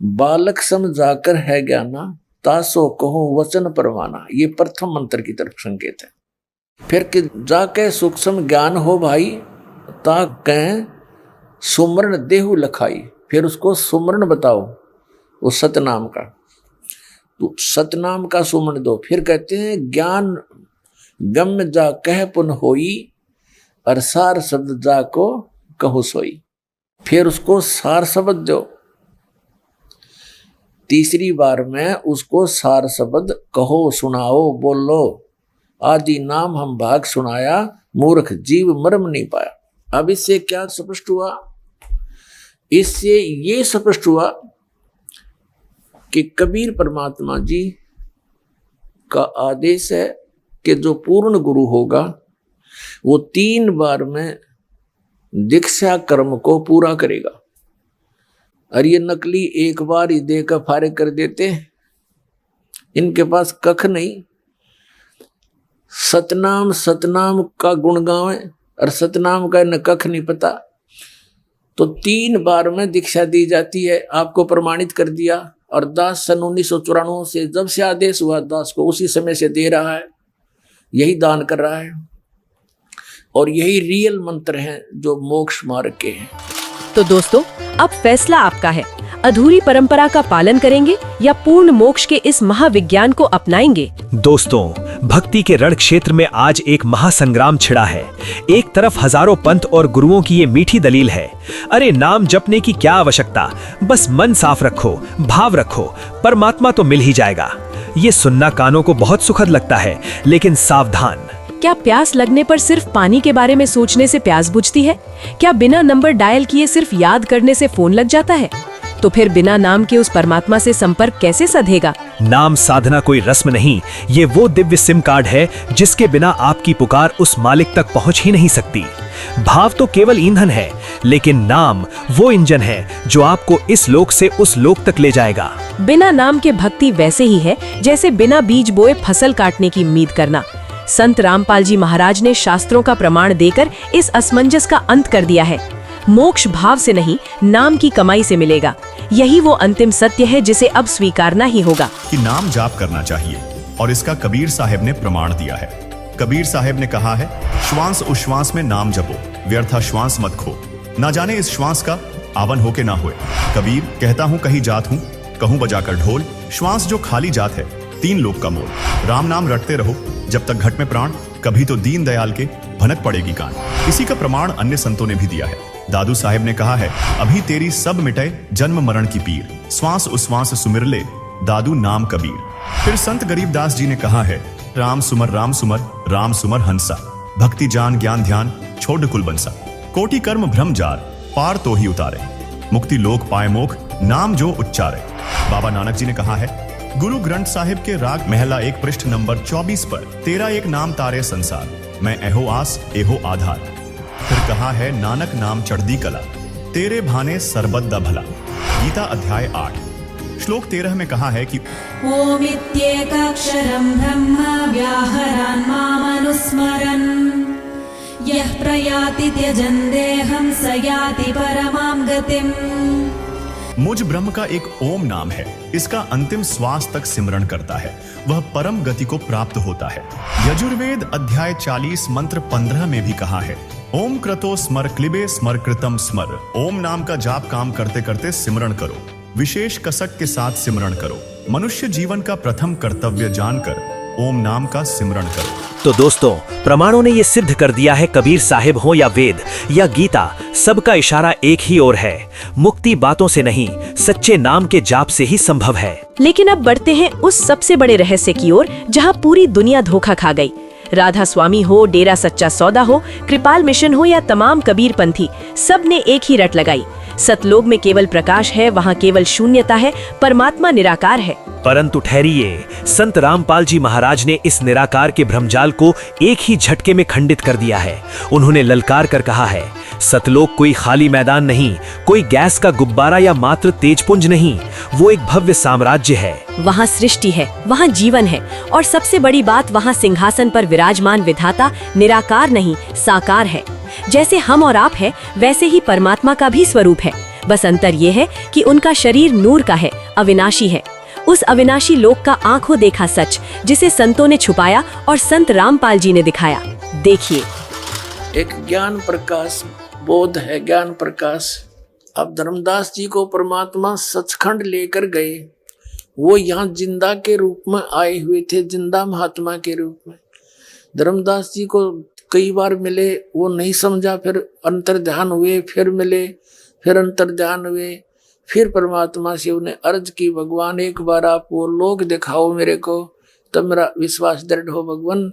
बालक समझाकर है ज्ञाना, तासो कहो वचन परवाना। ये प्रथम मंत्र की तरफ संकेत है। फिर कि जाके सूक्ष्म ज्ञान हो भाई, ता कह सुमरण देहु लखाई। फिर उसको सुमरण बताओ, वो सतनाम का, तो सतनाम का सुमरण दो। फिर कहते हैं ज्ञान गम्य जा कह पुन होई, और सार शब्द जा को कहो सोई। फिर उसको सार शब्द दो। तीसरी बार में उसको सार शब्द कहो, सुनाओ, बोलो। आदि नाम हम भाग सुनाया, मूर्ख जीव मर्म नहीं पाया। अब इससे क्या स्पष्ट हुआ? इससे ये स्पष्ट हुआ कि कबीर परमात्मा जी का आदेश है कि जो पूर्ण गुरु होगा वो 3 बार में दीक्षा कर्म को पूरा करेगा। और ये नकली एक बार ही देकर फारिग कर देते हैं, इनके पास कख नहीं। सतनाम सतनाम का गुण गावे और सतनाम का इन्हें कख नहीं पता। तो 3 बार में दीक्षा दी जाती है, आपको प्रमाणित कर दिया। और दास सन 1994 से जब से आदेश हुआ दास को, उसी समय से दे रहा है, यही दान कर रहा है। और यही रियल मंत्र हैं जो मोक्ष मार्ग के हैं। तो दोस्तों, अब फैसला आपका है। अधूरी परंपरा का पालन करेंगे या पूर्ण मोक्ष के इस महाविज्ञान को अपनाएंगे? दोस्तों, भक्ति के रण क्षेत्र में आज एक महासंग्राम छिड़ा है। एक तरफ हजारों पंथ और गुरुओं की ये मीठी दलील है, अरे नाम जपने की क्या आवश्यकता, बस मन साफ रखो, भाव रखो, परमात्मा तो मिल ही जाएगा। ये सुनना कानों को बहुत सुखद लगता है, लेकिन सावधान। क्या प्यास लगने पर सिर्फ पानी के बारे में सोचने से प्यास बुझती है? क्या बिना नंबर डायल किए सिर्फ याद करने से फोन लग जाता है? तो फिर बिना नाम के उस परमात्मा से संपर्क कैसे साधेगा? नाम साधना कोई रस्म नहीं, ये वो दिव्य सिम कार्ड है जिसके बिना आपकी पुकार उस मालिक तक पहुंच ही नहीं सकती। भाव तो केवल ईंधन है, लेकिन नाम वो इंजन है जो आपको इस लोक से उस लोक तक ले जाएगा। बिना नाम के भक्ति वैसे ही है जैसे बिना बीज बोए फसल काटने की उम्मीद करना। संत रामपाल जी महाराज ने शास्त्रों का प्रमाण देकर इस असमंजस का अंत कर दिया है। मोक्ष भाव से नहीं, नाम की कमाई से मिलेगा। यही वो अंतिम सत्य है जिसे अब स्वीकारना ही होगा कि नाम जाप करना चाहिए, और इसका कबीर साहब ने प्रमाण दिया है। कबीर साहब ने कहा है, श्वास उश्वास में नाम जपो, व्यर्था श्वास मत खो, ना जाने इस श्वास का आवन हो के ना होए। कबीर कहता हूँ कहीं जात हूँ, कहूँ बजाकर ढोल, श्वास जो खाली जात है 3 लोक का मोल। राम नाम रटते रहो जब तक घट में प्राण, कभी तो दीन दयाल के भनक पड़ेगी कान। इसी का प्रमाण अन्य संतों ने भी दिया है। दादू साहेब ने कहा है, अभी तेरी सब मिटे जन्म मरण की पीर, श्वास उश्वास सुमिर ले दादू नाम कबीर। फिर संत गरीबदास जी ने कहा है, राम सुमर हंसा, भक्ति जान ज्ञान ध्यान छोड़ कुल बंसा, कोटि कर्म भ्रम जार पार तो ही उतारे, मुक्ति लोक पाए मोख नाम जो उच्चारे। बाबा नानक जी ने कहा है, गुरु ग्रंथ साहिब के राग महला 1 पृष्ठ नंबर 24 पर, तेरा एक नाम तारे संसार, मैं एहो आस एहो आधार। फिर कहा है, नानक नाम चढ़दी कला, तेरे भाने सरबत दा भला। गीता अध्याय 8 श्लोक 13 में कहा है कि ओमित्येकाक्षरं ब्रह्म व्याहरन् मामनुस्मरन्, यः प्रयाति त्यजन् देहं स याति परमां गतिम्। मुझ ब्रह्म का एक ओम नाम है, इसका अंतिम श्वास तक सिमरण करता है, वह परम गति को प्राप्त होता है। यजुर्वेद अध्याय 40 मंत्र 15 में भी कहा है, ओम क्रतो स्मर क्लिबे स्मर कृतम स्मर। ओम नाम का जाप काम करते करते सिमरण करो, विशेष कसक के साथ सिमरण करो। मनुष्य जीवन का प्रथम कर्तव्य जानकर ओम नाम का सिमरण करो। तो दोस्तों, प्रमाणों ने ये सिद्ध कर दिया है, कबीर साहिब हो या वेद या गीता, सबका इशारा एक ही ओर है। मुक्ति बातों से नहीं, सच्चे नाम के जाप से ही संभव है। लेकिन अब बढ़ते हैं उस सबसे बड़े रहस्य की ओर जहाँ पूरी दुनिया धोखा खा गई। राधा स्वामी हो, डेरा सच्चा सौदा हो, कृपाल मिशन हो या तमाम कबीर पंथी, सब ने एक ही रट लगाई। सतलोक में केवल प्रकाश है, वहाँ केवल शून्यता है, परमात्मा निराकार है। परंतु ठहरिए, संत रामपाल जी महाराज ने इस निराकार के भ्रमजाल को एक ही झटके में खंडित कर दिया है। उन्होंने ललकार कर कहा है, सतलोक कोई खाली मैदान नहीं, कोई गैस का गुब्बारा या मात्र तेजपुंज नहीं, वो एक भव्य साम्राज्य है। वहाँ सृष्टि है, वहाँ जीवन है, और सबसे बड़ी बात, वहाँ सिंहासन पर विराजमान विधाता निराकार नहीं, साकार है। जैसे हम और आप है वैसे ही परमात्मा का भी स्वरूप है। बस अंतर ये है कि उनका शरीर नूर का है, अविनाशी है। उस अविनाशी लोक का आंखों देखा सच जिसे संतों ने छुपाया और संत रामपाल जी ने दिखाया। देखिए, एक ज्ञान प्रकाश बोध है, ज्ञान प्रकाश। अब धर्मदास जी को परमात्मा सचखंड लेकर गए। वो यहाँ जिंदा के रूप में आए हुए थे, जिंदा महात्मा के रूप में। धर्मदास जी को कई बार मिले, वो नहीं समझा, फिर अंतर ध्यान हुए, फिर मिले, फिर अंतर ध्यान हुए, फिर परमात्मा से उन्हें अर्ज की, भगवान एक बार आप वो लोग दिखाओ मेरे को, तब मेरा विश्वास दृढ़ हो भगवान,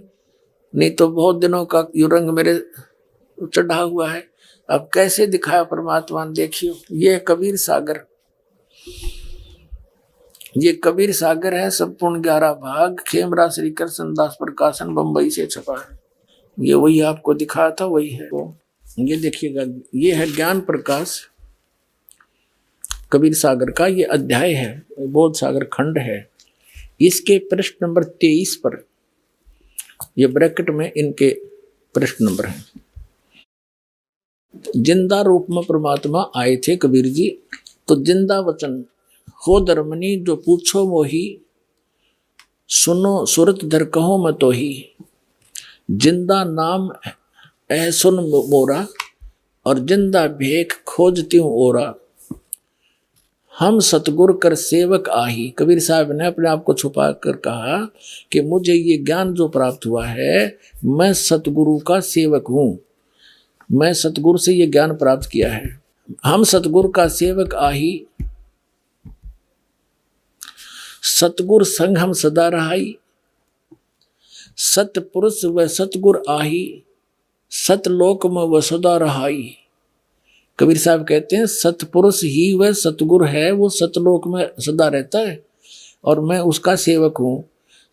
नहीं तो बहुत दिनों का युरंग मेरे चढ़ा हुआ है। अब कैसे दिखाया परमात्मा ने, देखियो। ये कबीर सागर, ये कबीर सागर है, संपूर्ण 11 भाग, खेमरा श्री कृष्ण दास प्रकाशन बंबई से छपा है। ये वही आपको दिखाया था, वही है वो। ये देखिएगा, ये है ज्ञान प्रकाश कबीर सागर का, ये अध्याय है, बोध सागर खंड है। इसके पृष्ठ नंबर 23 पर, ये ब्रैकेट में इनके पृष्ठ नंबर है। जिंदा रूप में परमात्मा आए थे कबीर जी, तो जिंदा वचन हो धर्मनी जो पूछो मोही, सुनो सुरत धर कहो मैं तो ही। जिंदा नाम ऐ सुन मोरा, और जिंदा भेख खोजती हूँ ओरा। हम सतगुरु कर सेवक आही। कबीर साहब ने अपने आप को छुपा कर कहा कि मुझे ये ज्ञान जो प्राप्त हुआ है, मैं सतगुरु का सेवक हूँ, मैं सतगुरु से ये ज्ञान प्राप्त किया है। हम सतगुरु का सेवक आही, सतगुरु संग हम सदा रहाई। सतपुरुष व सतगुरु आही, सतलोक में वह सदा रहाई। कबीर साहब कहते हैं सतपुरुष ही वह सतगुरु है, वो सतलोक में सदा रहता है और मैं उसका सेवक हूँ।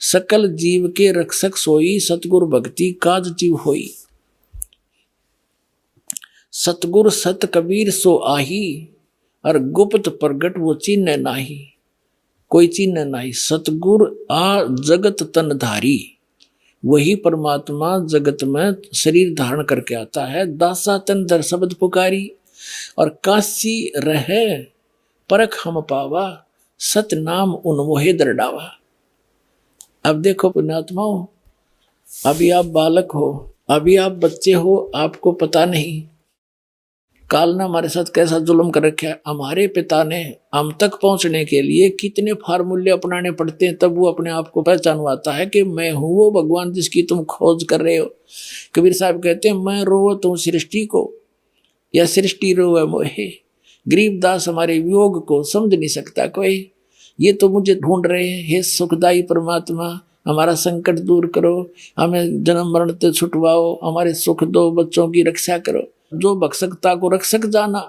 सकल जीव के रक्षक सोई, सतगुरु भक्ति काज जीव होई। सतगुरु सत कबीर सो आही, और गुप्त प्रगट वो चिन्ह नाही, कोई चिन्ह नहीं। सतगुरु आ जगत तन धारी, वही परमात्मा जगत में शरीर धारण करके आता है। दासा तन दर शब्द पुकारी, और काशी रहे परख हम पावा, सत नाम उन्मोहे दरडावा। अब देखो पुण्यात्माओं, अभी आप बालक हो, अभी आप बच्चे हो, आपको पता नहीं काल ने हमारे साथ कैसा जुल्म कर रखा है। हमारे पिता ने हम तक पहुंचने के लिए कितने फार्मूले अपनाने पड़ते हैं, तब वो अपने आप को पहचानवाता है कि मैं हूं वो भगवान जिसकी तुम खोज कर रहे हो। कबीर साहब कहते हैं मैं रोवत हूं सृष्टि को, या सृष्टि रोवे मोहे। गरीबदास हमारे वियोग को समझ नहीं सकता कोई, ये तो मुझे ढूंढ रहे हैं। हे सुखदाई परमात्मा, हमारा संकट दूर करो, हमें जन्म मरण से छुटवाओ, हमारे सुख दो, बच्चों की रक्षा करो। जो भक्षकता को रक्षक जाना,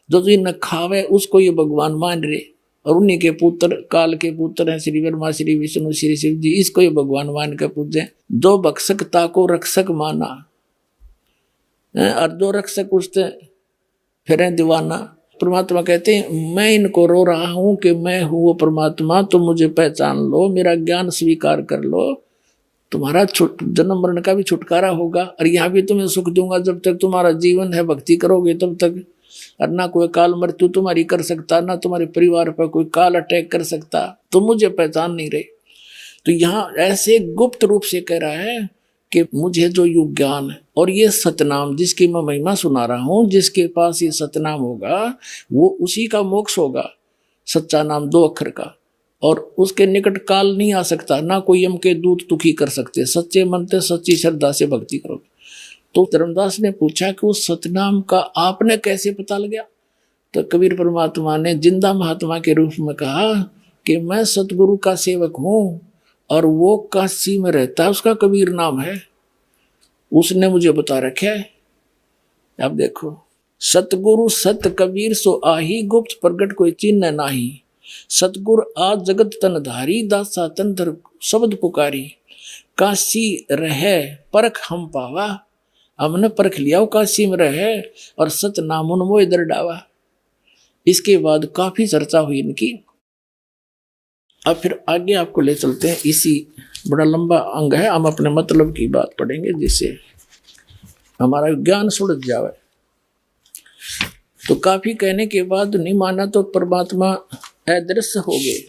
जो न खावे उसको ये भगवान मान रहे, और उन्हीं के पुत्र, काल के पुत्र हैं श्री ब्रह्मा, श्री विष्णु, श्री शिव जी, इसको ये भगवान मान के पूजे। जो भक्षकता को रक्षक माना, और जो रक्षक उससे फिर दीवाना। परमात्मा कहते हैं मैं इनको रो रहा हूं कि मैं हूं वो परमात्मा, तो मुझे पहचान लो, मेरा ज्ञान स्वीकार कर लो, तुम्हारा जन्म मरण का भी छुटकारा होगा, और यहाँ भी तुम्हें सुख दूंगा जब तक तुम्हारा जीवन है, भक्ति करोगे तब तक। और ना कोई काल मृत्यु तुम्हारी कर सकता, ना तुम्हारे परिवार पर कोई काल अटैक कर सकता, तुम मुझे पहचान नहीं रहे। तो यहाँ ऐसे गुप्त रूप से कह रहा है कि मुझे जो युग ज्ञान है और ये सतनाम जिसकी मैं महिमा सुना रहा हूँ, जिसके पास ये सतनाम होगा वो उसी का मोक्ष होगा। सच्चा नाम 2 अक्षर का, और उसके निकट काल नहीं आ सकता, ना कोई यम के दूत दुखी कर सकते। सच्चे मन से सच्ची श्रद्धा से भक्ति करोगे। तो धर्मदास ने पूछा कि उस सतनाम का आपने कैसे पता लगा? तो कबीर परमात्मा ने जिंदा महात्मा के रूप में कहा कि मैं सतगुरु का सेवक हूँ, और वो काशी में रहता है, उसका कबीर नाम है, उसने मुझे बता रखा है। अब देखो, सतगुरु सत कबीर सो आही, गुप्त प्रगट कोई चिन्ह नाही। सतगुरु आ जगत तन धारी, दासा तन धर शब्द पुकारी। काशी रहे परख हम पावा, हमने परख लिया वो काशी में रहे, और सत नाम उन्मोह दरडावा। इसके बाद काफी चर्चा हुई इनकी। अब फिर आगे आपको ले चलते हैं, इसी बड़ा लंबा अंग है, हम अपने मतलब की बात पढ़ेंगे, जिससे हमारा ज्ञान सुलझ जावे। तो काफी कहने के बाद नहीं माना तो परमात्मा अदृश्य हो गए।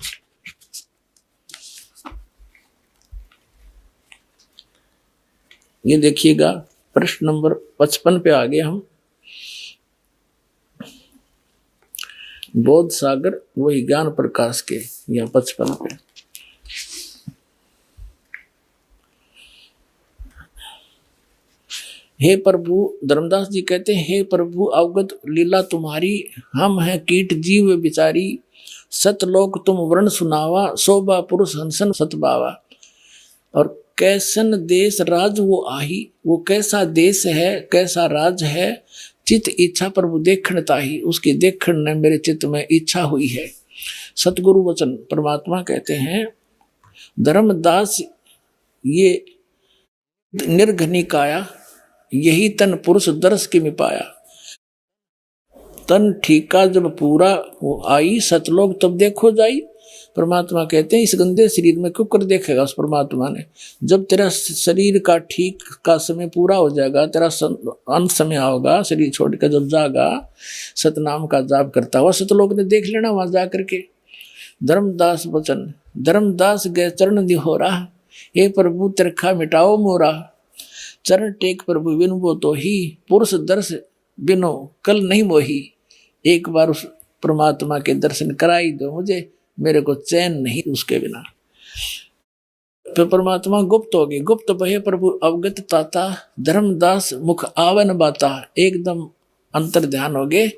ये देखिएगा प्रश्न नंबर 55 पे आ गए हम। बोध सागर वही ज्ञान प्रकाश के, या 55 पे। हे प्रभु, धर्मदास जी कहते हैं, हे प्रभु अवगत लीला तुम्हारी, हम हैं कीट जीव बिचारी, सतलोक तुम वर्ण सुनावा, शोभा पुरुष हंसन सतबावा। और कैसन देश राज वो आही, वो कैसा देश है, कैसा राज है, चित इच्छा प्रभु देखण ताही, उसकी देखण ने मेरे चित्त में इच्छा हुई है। सतगुरु वचन परमात्मा कहते हैं, धर्मदास ये निर्घनी काया, यही तन पुरुष दर्श के में पाया। तन ठीका जब पूरा वो आई, सतलोक तब देखो जाई। परमात्मा कहते हैं, इस गंदे शरीर में क्यों कर देखेगा उस परमात्मा ने। जब तेरा शरीर का ठीक का समय पूरा हो जाएगा, तेरा अंत समय होगा, शरीर छोड़ कर जब जागा, सतनाम का जाप करता हुआ सतलोक ने देख लेना वहां जा करके। धर्मदास वचन, धर्मदास गए चरण निहोरा, हे प्रभु तिरखा मिटाओ मोरा। चरण टेक प्रभु बिन वो तो ही, पुरुष दर्श बिनो कल नहीं मोही। एक बार उस परमात्मा के दर्शन कराई दो मुझे, मेरे को चैन नहीं उसके बिना। तो परमात्मा गुप्त हो गए। गुप्त भय प्रभु अवगत ताता, धर्मदास मुख आवन बाता। एकदम अंतर ध्यान हो गए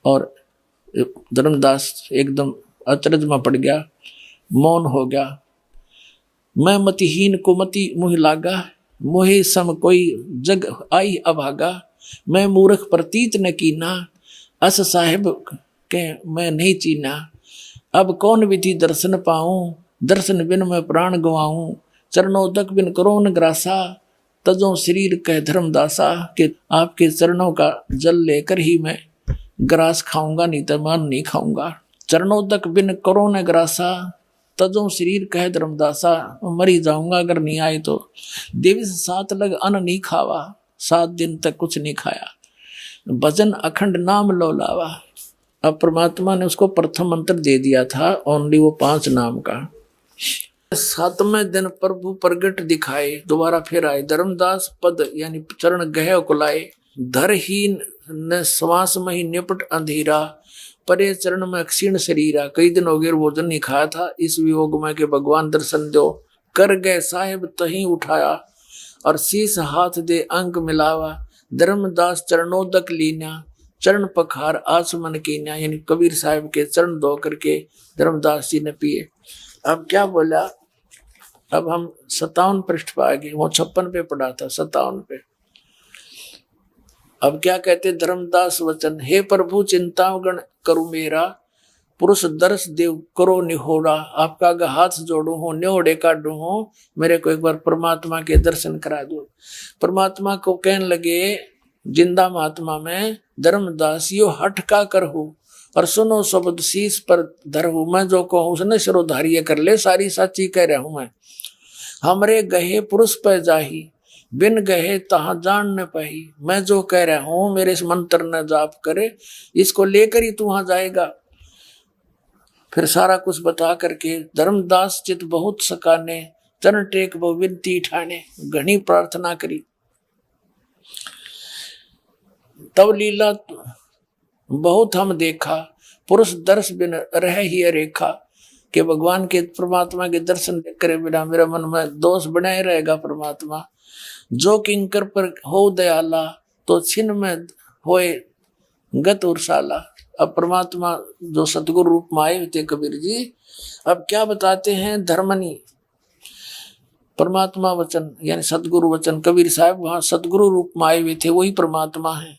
और धर्मदास एकदम अचरज में पड़ गया, मौन हो गया। मैं मतिहीन को मति मुह लागा, मोहे सम कोई जग आई अभागा। मैं मूर्ख प्रतीत न कीना, अस साहिब के मैं नहीं चीना। अब कौन विधि दर्शन पाऊं, दर्शन बिन मैं प्राण गवाऊं। चरणों तक बिन करो न ग्रासा, तजो शरीर कह धर्मदासा। कि आपके चरणों का जल लेकर ही मैं ग्रास खाऊंगा, नहीं तो मान नहीं खाऊंगा। चरणों तक बिन करो न ग्रासा, तजो शरीर कह धर्मदासा। मरी जाऊंगा अगर नहीं आए तो। दिवस 7 लग अन्न नहीं खावा, 7 दिन तक कुछ नहीं खाया। भजन अखंड नाम लो लावा। अब परमात्मा ने उसको प्रथम मंत्र दे दिया था, ओनली वो 5 नाम का। 7वें दिन प्रभु प्रगट दिखाए, दोबारा फिर आए। धर्मदास पद यानी चरण गह कुलाए। धरहीन न श्वास में ही निपट अंधेरा, परे चरण में क्षीण शरीरा। कई दिन हो गए भोजन नहीं खाया था, इस वियोग में के भगवान दर्शन दो। कर गए साहिब तही उठाया, और शीस हाथ दे अंग मिलावा। धर्मदास चरणोदक लीना, चरण पखार आसमन कीना। यानी कबीर साहिब के चरण धो करके धर्मदास जी ने पिए। अब क्या बोला, अब हम 57 पृष्ठ पर आ गए, वो 56 पे पढ़ा था, 57 पे। अब क्या कहते धर्मदास वचन, हे प्रभु चिंता गण करूं मेरा, पुरुष दर्श देव करो निहोरा। आपका हाथ जोड़ू हो, न्योड़े काटू हो, मेरे को एक बार परमात्मा के दर्शन करा दो। परमात्मा को कहने लगे जिंदा महात्मा में, धर्मदास यो हठ का करहु, और सुनो शब्द शीश पर धरहु। मैं जो कहूँ उसने सिरोधार्य कर ले, सारी साची कह रहा हूं मैं। हमरे गहे पुरुष पे जाही, बिन गहे तहां जान न पाही। मैं जो कह रहा हूं मेरे इस मंत्र न जाप करे, इसको लेकर ही तू वहां जाएगा। फिर सारा कुछ बता करके धर्मदास चित बहुत सकाने, चरण टेक वो विनती ठाने। घनी प्रार्थना करी, तब लीला बहुत हम देखा, पुरुष दर्श बिन रह ही रेखा। कि भगवान के परमात्मा के दर्शन करे बिना मेरा मन में दोष बनाए रहेगा परमात्मा। जो किंकर पर हो दयाला, तो छिन में होए गत उर्साला। अब परमात्मा जो सतगुरु रूप में आए थे कबीर जी, अब क्या बताते हैं, धर्मनी परमात्मा वचन यानी सतगुरु वचन। कबीर साहब वहां सतगुरु रूप में आए हुए थे, वही परमात्मा है।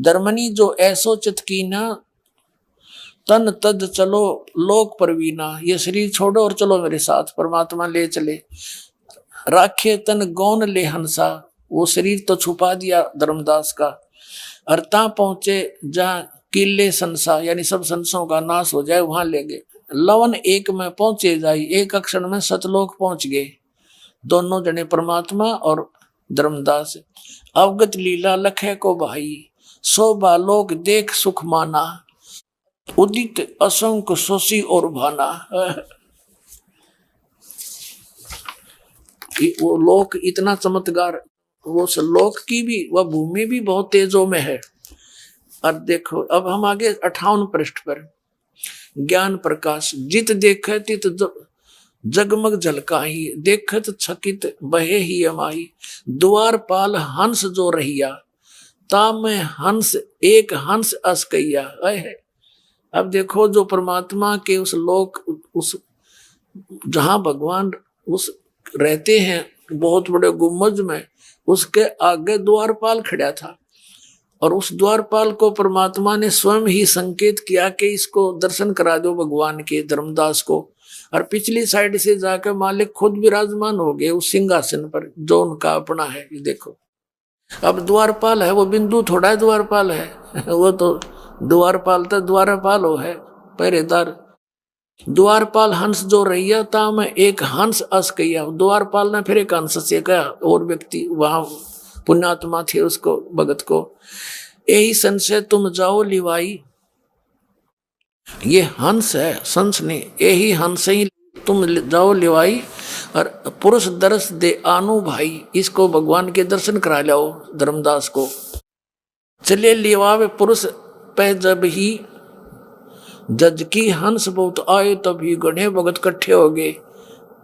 धर्मनी जो ऐसो चित कीना, तन तद चलो लोक परवीना। ये शरीर छोड़ो और चलो मेरे साथ, परमात्मा ले चले। राखे तन गौन ले हंसा, वो शरीर तो छुपा दिया धर्मदास का। अरता पहुंचे जहाँ किले संसा, यानी सब संसों का नाश हो जाए वहां ले गए। लवन एक में पहुंचे जाई, एक अक्षर में सतलोक पहुंच गए। दोनों जने परमात्मा और धर्मदास। अवगत लीला लखे को भाई, शोभा लोक देख सुख माना, उदित असंख्य शोषी और भाना। वो लोक इतना चमत्कार, वो लोक की भी वह भूमि भी बहुत तेजों में है। और देखो अब हम आगे 58 पृष्ठ पर, ज्ञान प्रकाश। जित देखे तित जगमग झलकाही, देखत छकित बहे ही अमाही, द्वारपाल हंस जो रहिया, ता में हंस एक हंस अस्कैया। अब देखो जो परमात्मा के उस लोक, उस जहां भगवान उस रहते हैं बहुत बड़े गुम्बज में, उसके आगे द्वारपाल खड़ा था और उस द्वारपाल को परमात्मा ने स्वयं ही संकेत किया कि इसको दर्शन करा दो भगवान के, धर्मदास को। और पिछली साइड से जाकर मालिक खुद विराजमान हो गए उस सिंहासन पर जो उनका अपना है। ये देखो अब द्वारपाल है, वो बिंदु थोड़ा है द्वारपाल है, वो तो द्वारपाल तो द्वारपाल हो है, पहरेदार। द्वारपाल हंस जो रहिया, ता में एक हंस अस कहिया। द्वारपाल ने फिर एक हंस से कहा, और व्यक्ति वहां पुण्यात्मा थे उसको, भगत को, यही संशय तुम जाओ लिवाई। ये हंस है, संस नहीं, यही हंस ही तुम जाओ लिवाई, और पुरुष दर्श दे आनु भाई, इसको भगवान के दर्शन करा लाओ धर्मदास को। चले लिवावे पुरुष पह जब ही, जज की हंस बहुत आए तभी गणे भगत इकट्ठे हो गए।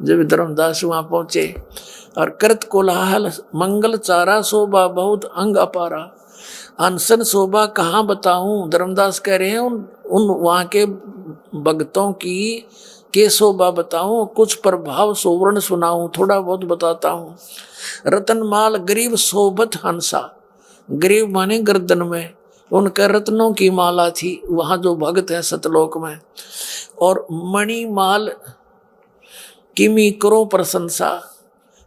जब धर्मदास वहां पहुंचे और करत कोलाहल मंगल चारा, शोभा बहुत अंग अपारा। अनसन शोभा कहाँ बताऊं, धर्मदास कह रहे हैं उन वहां के भक्तों की के शोभा बताऊं, कुछ प्रभाव सोवर्ण सुनाऊं, थोड़ा बहुत बताता हूं। रतनमाल गरीब शोभत हंसा, गरीब माने गर्दन में उनका रत्नों की माला थी वहां जो भक्त है सतलोक में। और मणिमाल किमी करो प्रशंसा,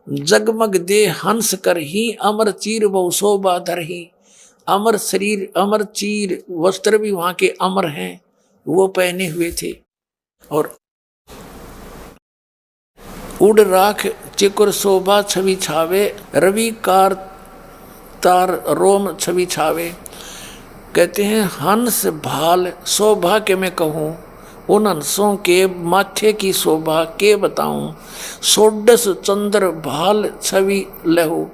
जगमग दे हंस कर ही, अमर चीर बहु शोभा धर ही। अमर शरीर, अमर चीर वस्त्र भी वहां के अमर हैं, वो पहने हुए थे। और उड़ राख चिकुर शोभा छवि छावे, रवि कार तार रोम छवि छावे। कहते हैं हंस भाल शोभा के मैं कहूँ, उन हंसों के माथे की शोभा के बताऊं। सोडस चंद्र भाल छवि लहू,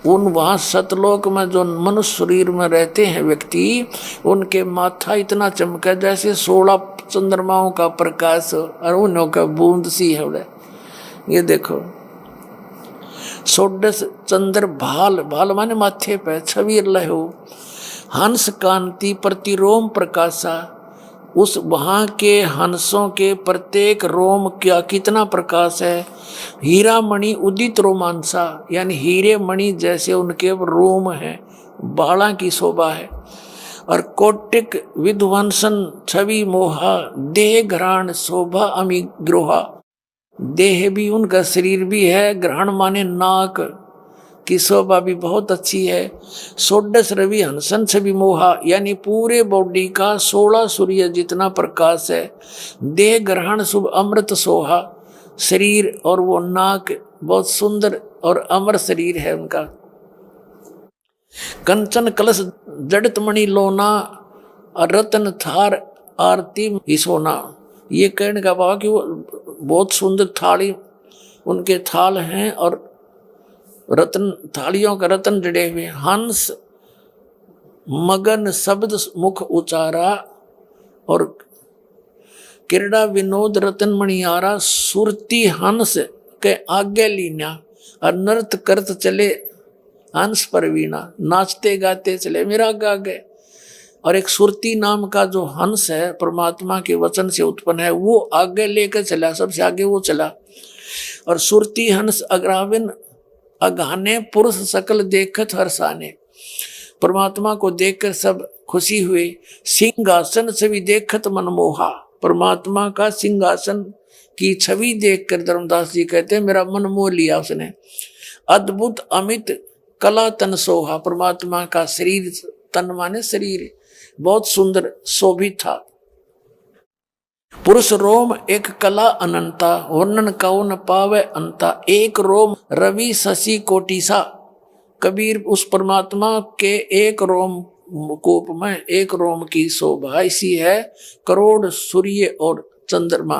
उन वहाँ सतलोक में जो मनुष्य शरीर में रहते हैं व्यक्ति, उनके माथा इतना चमका जैसे 16 चंद्रमाओं का प्रकाश और उन्हों का बूंद सी है। ये देखो सोडस चंद्र भाल, भाल माने माथे पे, छवि लहू हंस कांति प्रतिरोम प्रकाशा। उस वहाँ के हंसों के प्रत्येक रोम क्या कितना प्रकाश है। हीरा मणि उदित रोमांसा, यानी हीरे मणि जैसे उनके रोम हैं, बाला की शोभा है। और कोटिक विध्वंसन छवि मोहा, देह घ्राण शोभा अमी ग्रोहा। देह भी उनका शरीर भी है, ग्रहण माने नाक की शोभा भी बहुत अच्छी है। सोडस रवि हंसन छवि मोहा, यानी पूरे बॉडी का 16 सूर्य जितना प्रकाश है। देह ग्रहण शुभ अमृत सोहा, शरीर और वो नाक बहुत सुंदर और अमर शरीर है उनका। कंचन कलश जड़त मणि लोना, और रतन थार आरती सोना। ये कहने का भाव कि वो बहुत सुंदर थाली उनके थाल हैं और रत्न थालियों का रत्न जड़े हुए। हंस मगन शब्द मुख उचारा, और क्रीड़ा विनोद रतन मणियारा। सुरती हंस के आगे लीना, और नृत्य करत चले हंस पर वीणा। नाचते गाते चले मेरा आगे। और एक सुरती नाम का जो हंस है परमात्मा के वचन से उत्पन्न है, वो आगे लेकर चला, सबसे आगे वो चला। और सुरती हंस अग्राविन अगाने, पुरुष सकल देखत हर्षाने। परमात्मा को देखकर सब खुशी हुए। सिंहासन छवि देखत मनमोहा, परमात्मा का सिंहासन की छवि देखकर धर्मदास जी कहते हैं मेरा मन मोह लिया उसने। अद्भुत अमित कला तन सोहा, परमात्मा का शरीर, तन माने शरीर, बहुत सुंदर शोभित था। पुरुष रोम एक कला अनंता, वर्णन कौ न पावे अंता। एक रोम रवि शशि कोटिसा, कबीर उस परमात्मा के एक रोम कूप में एक रोम की शोभा ऐसी है करोड़ सूर्य और चंद्रमा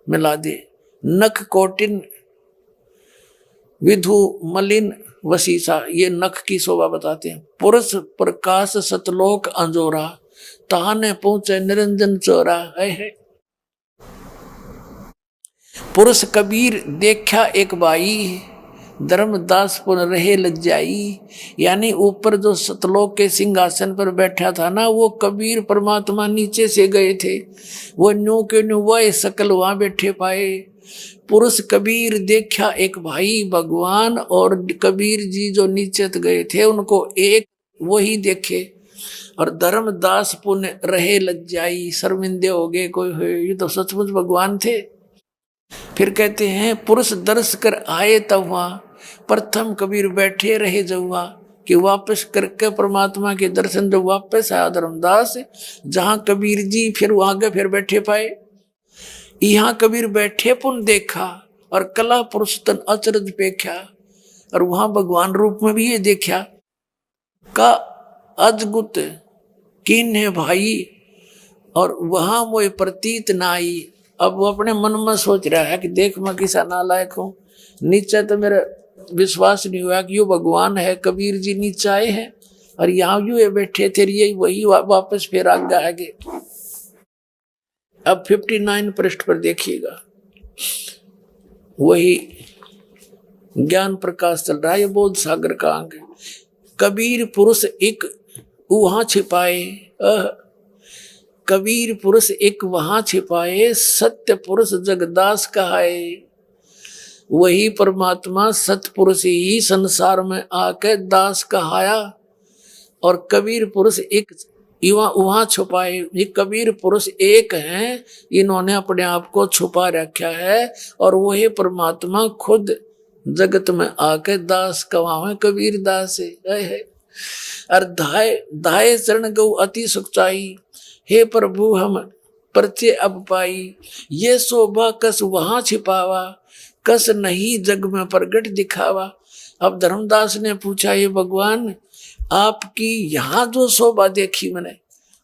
मिला दे। नख कोटिन विधु मलिन वसीसा, ये नख की शोभा बताते हैं। पुरुष प्रकाश सतलोक अंजोरा, ताने पहुंचे निरंजन चोरा है। पुरुष कबीर देखा एक बाई, धर्मदास पुन रहे लज्जाई। यानी ऊपर जो सतलोक के सिंहासन पर बैठा था ना, वो कबीर परमात्मा नीचे से गए थे, वो न्यू के न्यू वह सकल वहां बैठे पाए। पुरुष कबीर देखा एक भाई भगवान, और कबीर जी जो नीचे गए थे उनको एक वही देखे। और धर्मदास पुण्य रहे लज्जाई, शर्मिंदे हो गए कोई, ये तो सचमुच भगवान थे। फिर कहते हैं पुरुष दर्श कर आए तब वहां, प्रथम कबीर बैठे रहे जवा, कि वापस करके परमात्मा के दर्शन जब वापस आया धर्मदास, जहां कबीर जी फिर वहां गए फिर बैठे पाए। यहाँ कबीर बैठे पुन देखा, और कला पुरुष तन अचरज पेख्या, और वहां भगवान रूप में भी ये देखा। का अजगुत किन है भाई, और वहां वो प्रतीत नाई। अब वो अपने मन में सोच रहा है कि देख मैं किसा नालायक हूं, नीचे तो मेरा विश्वास नहीं हुआ कि यो भगवान है। कबीर जी नीचे आए हैं और यहाँ यू बैठे थे, यही वही वापस फिर आगे। अब 59 पृष्ठ पर देखिएगा, वही ज्ञान प्रकाश चल रहा है, ये बोध सागर का अंग है। कबीर पुरुष एक वहां छिपाए, कबीर पुरुष एक वहां छिपाए, सत्य पुरुष जगदास कहाए। वही परमात्मा सतपुरुष ही संसार में आके दास कहाया, और कबीर पुरुष एक वहां छुपाए। ये कबीर पुरुष एक हैं, इन्होंने अपने आप को छुपा रखा है, और वही परमात्मा खुद जगत में आके दास कहावे, कबीर दास है। और धाय चरण गौ अति सुखचाई, हे प्रभु हम परिचय अब पाई। ये शोभा कस वहां छिपावा, कस नहीं जग में प्रगट दिखावा। अब धर्मदास ने पूछा, ये भगवान आपकी यहाँ जो शोभा देखी मैंने,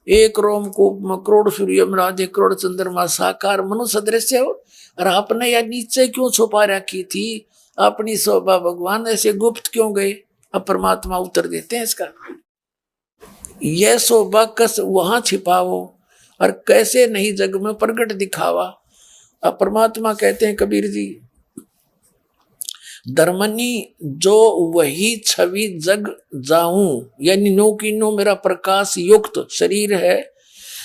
एक रोम कूप में करोड़ सूर्य मिला करोड़ चंद्रमा साकार मनुष्य सदृश हो, और आपने यह नीचे क्यों छुपा रखी थी अपनी शोभा भगवान, ऐसे गुप्त क्यों गए? अब परमात्मा उत्तर देते हैं इसका, यह शोभा कस वहां छिपाओ, और कैसे नहीं जग में प्रगट दिखावा। अब परमात्मा कहते हैं कबीर जी, धर्मनी जो वही छवि जग जाऊं, यानी नो की नो मेरा प्रकाश युक्त शरीर है,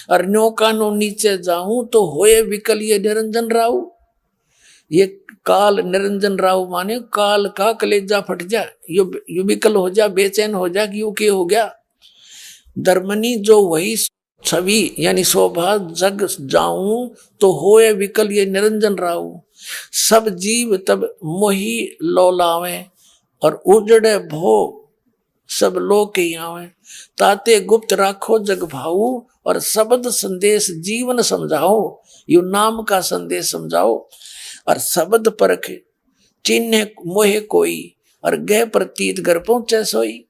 और नो का नो नीचे जाऊं तो होए विकल ये निरंजन राव। ये काल निरंजन राव माने काल का कलेजा फट जा, यू विकल हो जा, बेचैन हो जा कि यू के हो गया। धर्मनी जो वही छवि यानी शोभा जग जाऊं तो होए विकल ये निरंजन राव। सब जीव तब मोही लौलावे, और उजड़े भो सब लोग के आवे। ताते गुप्त राखो जग भाऊ, और शब्द संदेश जीवन समझाओ। यू नाम का संदेश समझाओ, और शब्द परख चिन्ह मोहे कोई, और गह प्रतीत घर पहुंचे सोई।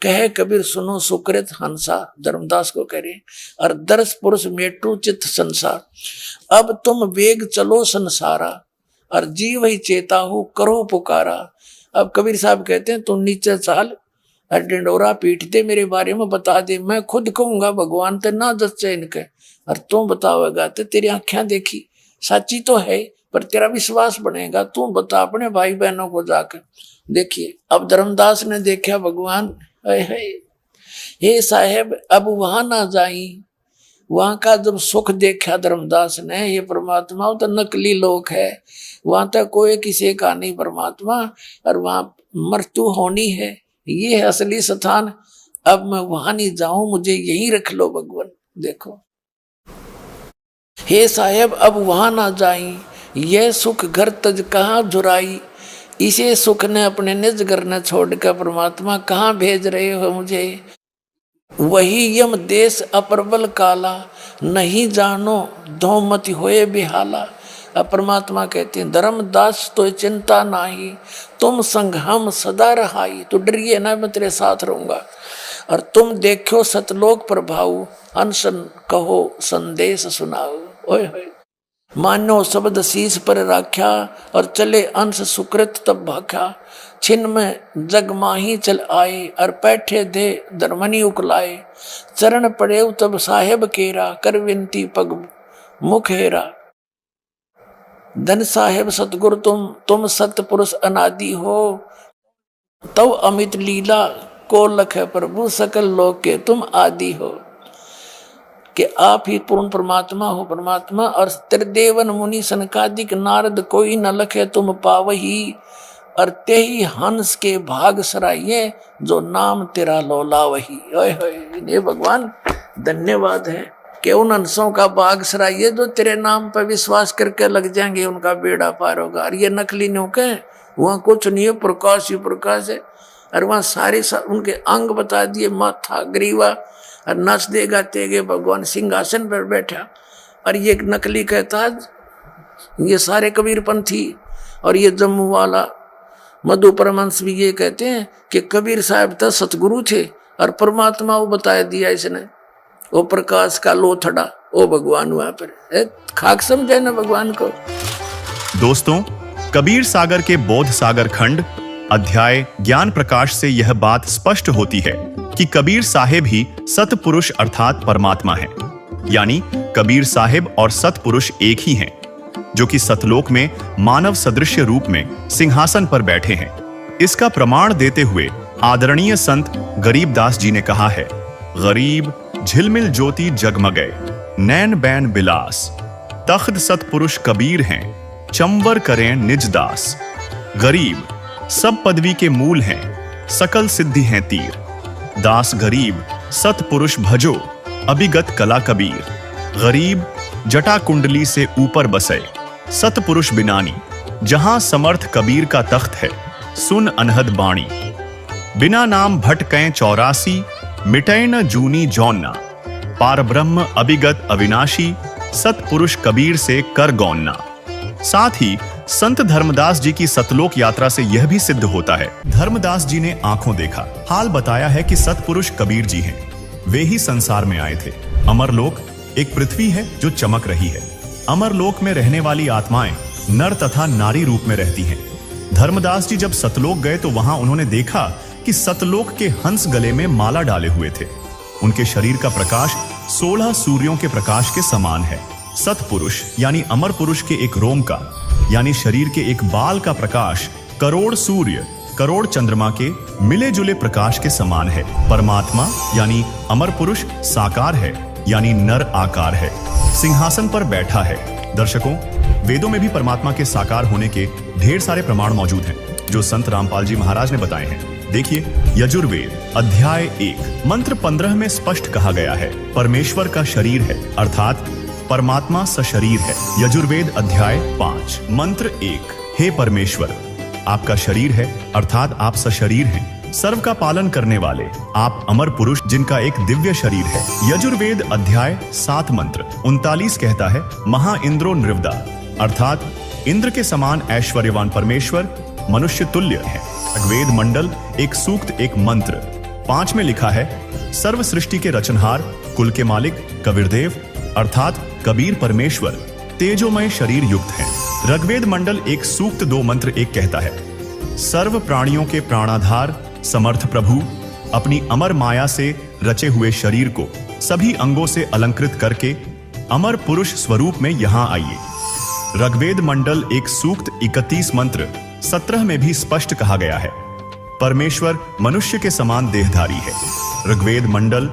कहे कबीर सुनो सुकृत हंसा, धर्मदास को कह रहे, और दर्श पुरुष मेटू चित्त संसार। अब तुम वेग चलो संसारा, और जीव ही चेता हो करो पुकारा। अब कबीर साहब कहते हैं तुम नीचे चाल, और डिंडोरा पीट दे, मेरे बारे में बता दे। मैं खुद कहूंगा भगवान ते ना जच्चे इनके, और तुम बताओगा तो तेरी आंखें देखी सच्ची तो है, पर तेरा विश्वास बनेगा। तू बता अपने भाई बहनों को जाकर। देखिए अब धर्मदास ने देखा भगवान, हे साहेब अब वहां ना जाई। वहां का जब सुख देखा धर्मदास ने, ये परमात्मा तो नकली लोक है, वहां तक कोई किसी का नहीं परमात्मा, और वहां मृत्यु होनी है, ये है असली स्थान। अब मैं वहां नहीं जाऊं, मुझे यहीं रख लो भगवान। देखो हे साहेब अब वहां ना जाई, यह सुख घर तज कहाँ झुराई। इसे सुख ने अपने निज घर न छोड़कर परमात्मा कहाँ भेज रहे हो मुझे। वही यम देश अप्रबल काला, नहीं जानो धोमति होए बिहाला। अब परमात्मा कहते हैं धर्मदास तो चिंता नाही, तुम संग हम सदा रहाई। तो डरिए ना, मैं तेरे साथ रहूंगा। और तुम देखो सतलोक प्रभाऊ, अनशन कहो संदेश सुनाओ। ओए होए, मानो शब्द शीश पर राख्या, और चले अंश सुकृत तब भाख्या। छिन में जग माही चल आए, और बैठे दे धर्मनी उकलाए। चरण पड़े तब साहेब केरा, कर विनती पग मुख हेरा। धन साहेब सतगुरु तुम सत्य पुरुष अनादि हो। तव अमित लीला को लख प्रभु, सकल लोक के तुम आदि हो। कि आप ही पूर्ण परमात्मा हो परमात्मा। और त्रिदेवन मुनि सनकादिक नारद कोई न लखे तुम पावही। और ते ही हंस के भाग सराइये, जो नाम तेरा लोला वही। ओए होए, ये भगवान धन्यवाद है कि उन हंसों का भाग सराइये जो तेरे नाम पर विश्वास करके लग जाएंगे, उनका बेड़ा पार होगा। और ये नकली न्योके, वहाँ कुछ नहीं है, प्रकाश ही प्रकाश है। और वहाँ सारे उनके अंग बता दिए, माथा ग्रीवा, और नाचते गाते गए भगवान सिंहासन पर बैठा। और ये नकली कहता ये सारे कबीरपंथी, और ये जम्मू वाला मधु परमहंस भी ये कहते हैं कि कबीर साहब तो सतगुरु थे, और परमात्मा वो बता दिया इसने, वो प्रकाश का लोथड़ा, वो भगवान वहां पर। खाक समझे ना भगवान को। दोस्तों, कबीर सागर के बोध सागर खंड अध्याय ज्ञान प्रकाश से यह बात स्पष्ट होती है कि कबीर साहेब ही सतपुरुष अर्थात परमात्मा है। यानी कबीर साहेब और सतपुरुष एक ही हैं, जो कि सतलोक में मानव सदृश रूप में सिंहासन पर बैठे हैं। इसका प्रमाण देते हुए आदरणीय संत गरीबदास जी ने कहा है, गरीब झिलमिल ज्योति जगमगे, नैन बैन बिलास, तख्त सतपुरुष कबीर हैं, चंवर करें निज दास। गरीब सब पदवी के मूल हैं, सकल सिद्धि हैं तीर। दास गरीब सतपुरुष भजो, अभिगत कला कबीर। गरीब जटा कुंडली से ऊपर बसे, सतपुरुष बिनानी। जहां समर्थ कबीर का तख्त है, सुन अनहद बाणी। बिना नाम भटकें 84, मिटे न जूनी जौन्ना। पार ब्रह्म अभिगत अविनाशी, सतपुरुष कबीर से कर गौन्ना। साथ ही संत धर्मदास जी की सतलोक यात्रा से यह भी सिद्ध होता है। धर्मदास जी ने आंखों देखा, हाल बताया है कि सतपुरुष कबीर जी हैं। वे ही संसार में आए थे। अमरलोक एक पृथ्वी है जो चमक रही है। अमरलोक में रहने वाली आत्माएं नर तथा नारी रूप में रहती हैं। धर्मदास जी जब सतलोक गए तो वहां उन्होंने देखा कि सतलोक के हंस गले में माला डाले हुए थे। उनके शरीर का प्रकाश 16 सूर्यों के प्रकाश के समान है। सतपुरुष यानी अमर पुरुष के एक रोम का यानी शरीर के एक बाल का प्रकाश करोड़ सूर्य करोड़ चंद्रमा के मिले जुले प्रकाश के समान है। परमात्मा यानी अमर पुरुष साकार है, यानी नर आकार है, सिंहासन पर बैठा है। दर्शकों, वेदों में भी परमात्मा के साकार होने के ढेर सारे प्रमाण मौजूद हैं, जो संत रामपाल जी महाराज ने बताए हैं। देखिए, यजुर्वेद अध्याय 1 मंत्र 15 में स्पष्ट कहा गया है, परमेश्वर का शरीर है, अर्थात परमात्मा सशरीर है। यजुर्वेद अध्याय 5 मंत्र 1, हे परमेश्वर, आपका शरीर है, अर्थात आप सशरीर हैं, सर्व का पालन करने वाले, आप अमर पुरुष जिनका एक दिव्य शरीर है। यजुर्वेद अध्याय 7 मंत्र 39 कहता है, महा इंद्रो नृवदा, अर्थात इंद्र के समान ऐश्वर्यवान परमेश्वर मनुष्य तुल्य है। ऋग्वेद मंडल एक सूक्त एक मंत्र 5 में लिखा है, सर्व सृष्टि के रचनहार, कुल के मालिक कबीरदेव अर्थात कबीर परमेश्वर तेजोमय शरीर युक्त हैं। ऋग्वेद मंडल एक सूक्त 2 मंत्र 1 कहता है, सर्व प्राणियों के प्राणाधार समर्थ प्रभु अपनी अमर माया से रचे हुए शरीर को सभी अंगों से अलंकृत करके अमर पुरुष स्वरूप में यहाँ आइए। ऋग्वेद मंडल एक सूक्त 31 मंत्र 17 में भी स्पष्ट कहा गया है, परमेश्वर मनुष्य के समान देहधारी है। ऋग्वेद मंडल